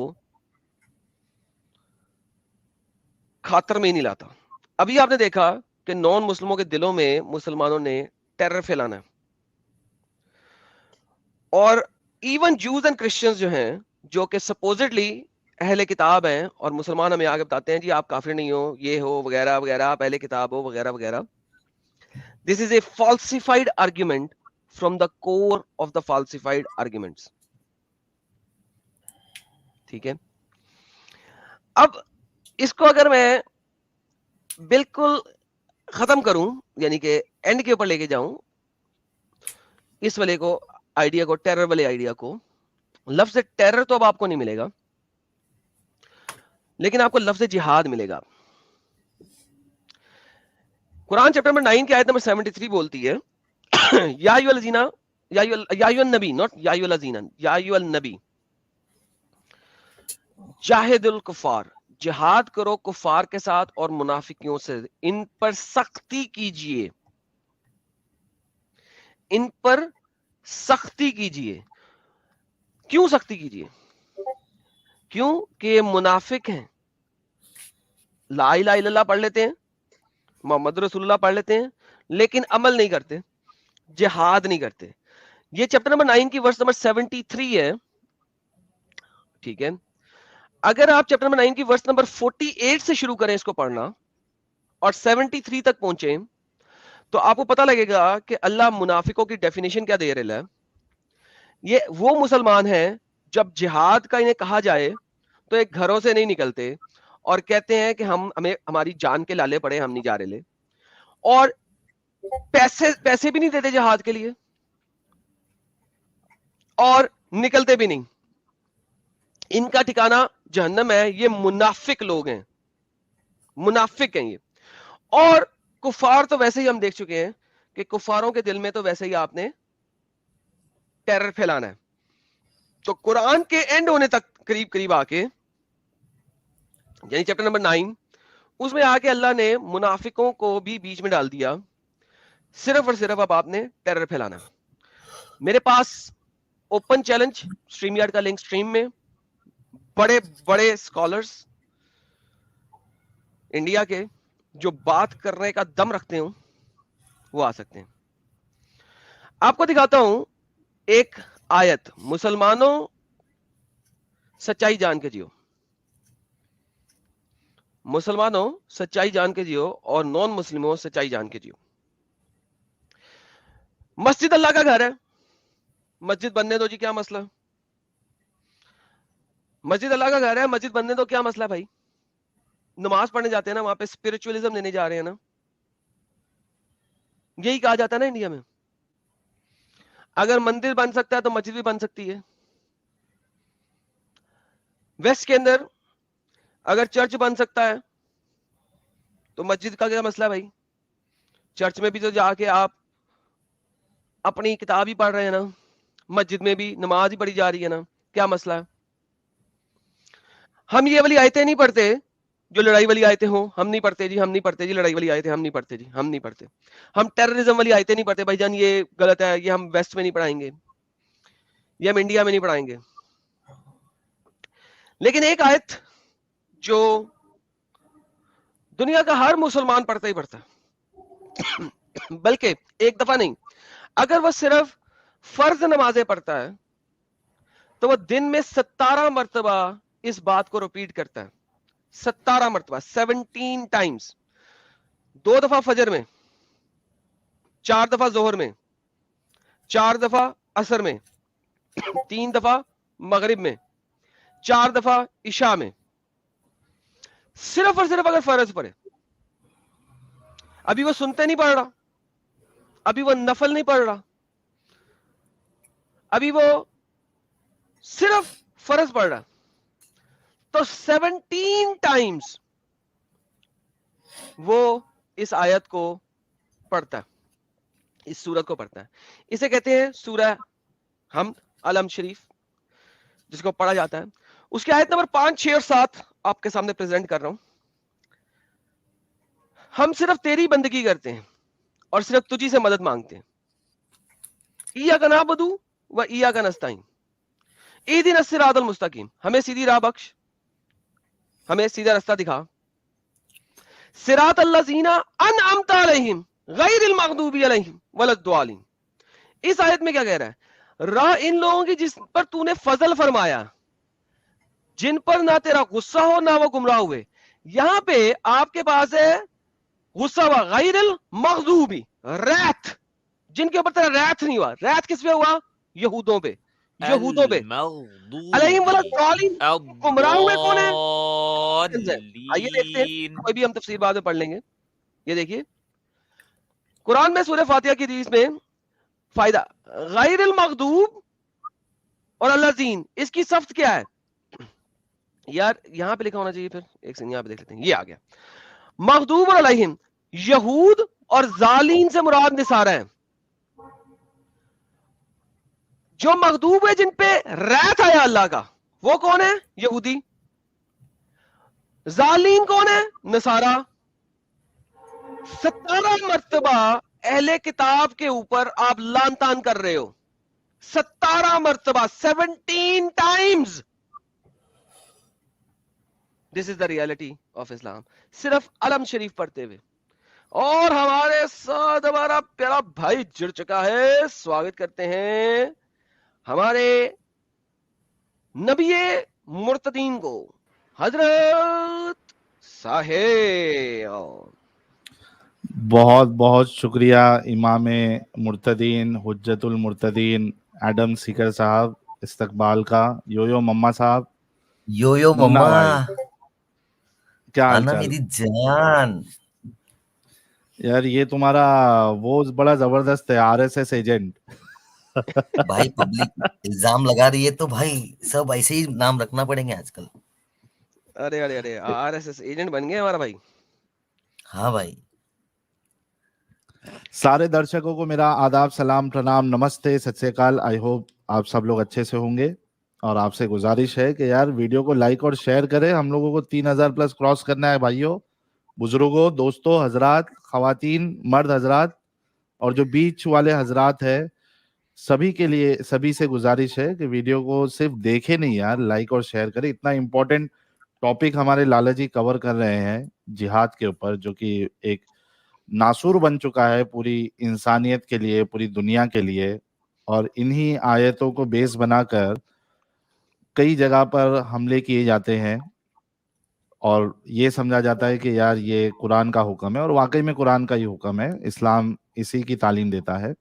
خاطر میں ہی نہیں لاتا. ابھی آپ نے دیکھا کہ نان مسلموں کے دلوں میں مسلمانوں نے ٹیرر پھیلانا ہے, اور ایون جوز اینڈ کرسچنز جو ہیں, جو کہ سپوزڈلی اہل کتاب ہیں, اور مسلمان ہمیں آگے بتاتے ہیں جی آپ کافر نہیں ہو, یہ ہو وغیرہ وغیرہ, آپ اہل کتاب ہو وغیرہ وغیرہ. This is a falsified argument from the core of the falsified arguments. ٹھیک ہے, اب اس کو اگر میں بالکل ختم کروں, یعنی کہ اینڈ کے اوپر لے کے جاؤں اس والے کو, آئیڈیا کو, ٹیرر والے آئیڈیا کو, لفظ ٹیرر تو اب آپ کو نہیں ملے گا, لیکن آپ کو لفظ جہاد ملے گا. قرآن چیپٹر نمبر 9 کی آیت نمبر 73 بولتی ہے یا ایھا الذین, یا ایھا النبی, ناٹ یا ایھا الذین, یا ایھا النبی جاہد الکفار, جہاد کرو کفار کے ساتھ اور منافقیوں سے, ان پر سختی کیجئے, ان پر سختی کیجئے. کیوں سختی کیجئے؟ کیوں کہ یہ منافق ہیں, لا الہ الا اللہ پڑھ لیتے ہیں, محمد رسول اللہ پڑھ لیتے ہیں, لیکن عمل نہیں کرتے, جہاد نہیں کرتے. یہ چیپٹر نمبر 9 کی ورس نمبر 73 ہے. ٹھیک ہے, اگر آپ چیپٹر نمبر 9 کی ورس نمبر 48 سے شروع کریں اس کو پڑھنا اور 73 تک پہنچیں, تو آپ کو پتہ لگے گا کہ اللہ منافقوں کی ڈیفینیشن کیا دے رہا ہے. یہ وہ مسلمان ہیں جب جہاد کا انہیں کہا جائے تو ایک گھروں سے نہیں نکلتے اور کہتے ہیں کہ ہمیں ہماری جان کے لالے پڑے, ہم نہیں جا رہے لے, اور پیسے بھی نہیں دیتے جہاد کے لیے اور نکلتے بھی نہیں. ان کا ٹھکانہ جہنم ہے. یہ منافق لوگ ہیں, منافق ہیں یہ. اور کفار تو ویسے ہی ہم دیکھ چکے ہیں کہ کفاروں کے دل میں تو ویسے ہی آپ نے ٹیرر پھیلانا ہے. تو قرآن کے اینڈ ہونے تک قریب قریب آ کے, یعنی چیپٹر نمبر 9, اس میں آ کے اللہ نے منافقوں کو بھی بیچ میں ڈال دیا. صرف اور صرف اب آپ نے ٹیرر پھیلانا. میرے پاس اوپن چیلنج, اسٹریم یارڈ کا لنک اسٹریم میں, بڑے بڑے اسکالرس انڈیا کے جو بات کرنے کا دم رکھتے ہوں وہ آ سکتے ہیں. آپ کو دکھاتا ہوں ایک آیت, مسلمانوں سچائی جان کے جیو, مسلمانوں سچائی جان کے جیو, اور نان مسلموں سچائی جان کے جیو. مسجد اللہ کا گھر ہے, مسجد بننے دو جی, کیا مسئلہ؟ مسجد اللہ کا گھر ہے, مسجد بننے دو, کیا مسئلہ بھائی؟ نماز پڑھنے جاتے ہیں نا, وہاں پہ اسپرچولیزم لینے جا رہے ہیں نا, یہی کہا جاتا ہے نا انڈیا میں. اگر مندر بن سکتا ہے تو مسجد بھی بن سکتی ہے. ویسٹ کے اندر اگر چرچ بن سکتا ہے تو مسجد کا کیا مسئلہ بھائی؟ چرچ میں بھی تو جا کے آپ اپنی کتاب ہی پڑھ رہے ہیں نا, مسجد میں بھی نماز ہی پڑھی جا رہی ہے نا, کیا مسئلہ ہے؟ ہم یہ والی آیتیں نہیں پڑھتے جو لڑائی والی آیتیں ہوں, ہم نہیں پڑھتے جی, ہم نہیں پڑھتے جی لڑائی والی آیتیں, ہم نہیں پڑھتے جی, ہم نہیں پڑھتے. ہم ٹیررزم والی آیتیں نہیں پڑھتے بھائی جان, یہ غلط ہے, یہ ہم ویسٹ میں نہیں پڑھائیں گے, یہ ہم انڈیا میں نہیں پڑھائیں گے. لیکن ایک آیت جو دنیا کا ہر مسلمان پڑھتا ہی پڑھتا ہے, بلکہ ایک دفعہ نہیں, اگر وہ صرف فرض نمازیں پڑھتا ہے تو وہ دن میں 17 مرتبہ اس بات کو ریپیٹ کرتا ہے. 17 مرتبہ, 17 ٹائمز. 2 دفعہ فجر میں, 4 دفعہ ظہر میں, 4 دفعہ عصر میں, 3 دفعہ مغرب میں, 4 دفعہ عشاء میں. صرف اور صرف اگر فرض پڑھے, ابھی وہ سنتے نہیں پڑھ رہا, ابھی وہ نفل نہیں پڑھ رہا, ابھی وہ صرف فرض پڑھ رہا, تو 17 ٹائمز وہ اس آیت کو پڑھتا ہے, اس سورت کو پڑھتا ہے. اسے کہتے ہیں سورہ حمد, علم شریف. جس کو پڑھا جاتا ہے. اس کی آیت نمبر 5, 6 اور 7 آپ کے سامنے پریزنٹ کر رہا ہوں. ہم صرف تیری بندگی کرتے ہیں اور صرف تجھی سے مدد مانگتے ہیں. ایاک نعبد و ایاک نستعین اہدنا الصراط المستقیم, ہمیں سیدھی راہ بخش, ہمیں سیدھا راستہ دکھا. صراط الذین انعمت علیہم غیر المغضوب علیہم ولا الضالین. اس آیت میں کیا کہہ رہا ہے؟ راہ ان لوگوں کی جس پر تو نے فضل فرمایا, جن پر نہ تیرا غصہ ہو نہ وہ گمراہ ہوئے. یہاں پہ آپ کے پاس ہے غصہ ہوا, غیر المغضوبی, ریت, جن کے اوپر تیرا ریت نہیں ہوا. ریت کس پہ ہوا؟ یہودوں پہ, یہودوں پہ. علیہم ولا الضالین, گمراہ ہوئے کون ہیں؟ آئیے دیکھتے ہیں, کوئی بھی ہم تفسیر بعد میں پڑھ لیں گے. یہ دیکھیے قرآن میں سورہ فاتحہ کی حدیث میں فائدہ, غیر المغضوب اور الذین, اس کی صفت کیا ہے یار؟ یہاں پہ لکھا ہونا چاہیے, پھر ایک سیکنڈ یہاں پہ دیکھ لیتے ہیں. یہ آ گیا مغضوب اور علیہم, یہود اور ظالین سے مراد نصارہ ہیں. جو مغضوب ہے, جن پہ ریت آیا اللہ کا, وہ کون ہے؟ یہودی. ظالین کون ہے؟ نصارہ. 17 مرتبہ اہل کتاب کے اوپر آپ لان تان کر رہے ہو. 17 مرتبہ, 17 times. This is the reality of Islam. صرف علم شریف پڑھتے ہوئے. اور ہمارے ساتھ ہمارا پیارا بھائی جڑ چکا ہے. سواگت کرتے ہیں ہمارے نبی مرتدین کو, حضرت صاحب. بہت بہت شکریہ امام مرتدین, حجت المرتدین ایڈم سیکر صاحب, استقبال کا. یو مما صاحب, یو منا مما, بھائی, کیا حال آنا چال؟ میری جان. یار یہ تمہارا وہ بڑا زبردست ہے, RSS ایجنٹ. بھائی پبلک الزام لگا رہی ہے تو بھائی سب ایسے ہی نام رکھنا پڑیں گے آج کل. ارے ارے ارے, RSS ایجنٹ بن گئے ہمارا بھائی. ہاں بھائی. سارے درشکوں کو میرا آداب, سلام, پرنام, نمستے, ست سری اکال. آئی ہوپ آپ سب لوگ اچھے سے ہوں گے. اور آپ سے گزارش ہے کہ یار ویڈیو کو لائک اور شیئر کریں. ہم لوگوں کو 3000 پلس کراس کرنا ہے بھائیوں, بزرگوں, دوستوں, حضرات, خواتین, مرد حضرات, اور جو بیچ والے حضرات ہیں, سبھی کے لیے, سبھی سے گزارش ہے کہ ویڈیو کو صرف دیکھے نہیں یار, لائک اور شیئر کریں. اتنا امپورٹنٹ ٹاپک ہمارے لالا جی کور کر رہے ہیں جہاد کے اوپر, جو کہ ایک ناسور بن چکا ہے پوری انسانیت کے لیے, پوری دنیا کے لیے. اور انہی آیتوں کو بیس بنا کر کئی جگہ پر حملے کیے جاتے ہیں, اور یہ سمجھا جاتا ہے کہ یار یہ قرآن کا حکم ہے, اور واقعی میں قرآن کا ہی حکم ہے. اسلام اسی کی تعلیم دیتا ہے.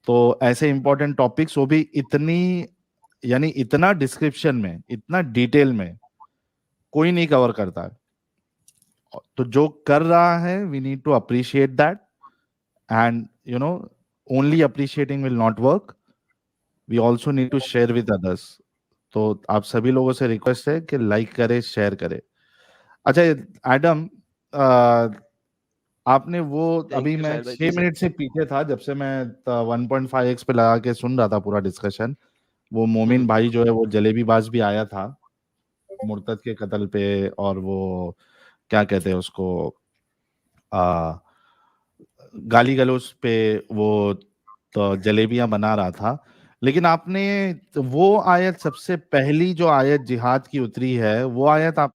تو ایسے امپورٹنٹ ٹاپکس, وہ بھی اتنی, یعنی اتنا ڈسکرپشن میں, اتنا ڈیٹیل میں کوئی نہیں کور کرتا ہے. تو جو کر رہا ہے, we need to appreciate that, and you know only appreciating will not work, we also need to share with others. تو آپ سبھی لوگوں سے ریکویسٹ ہے کہ لائک کرے, شیئر کرے. اچھا ایڈم, آپ نے وہ, ابھی میں 6 منٹ سے پیچھے تھا, جب سے میں 1.5x پہ لگا کے سن رہا تھا پورا ڈسکشن. وہ مومن بھائی جو ہے وہ جلیبی باز بھی آیا تھا مرتد کے قتل پہ, اور وہ کیا کہتے ہیں اس کو, گالی گلوچ پہ وہ تو جلیبیاں بنا رہا تھا. لیکن آپ نے وہ آیت, سب سے پہلی جو آیت جہاد کی اتری ہے, وہ آیت آپ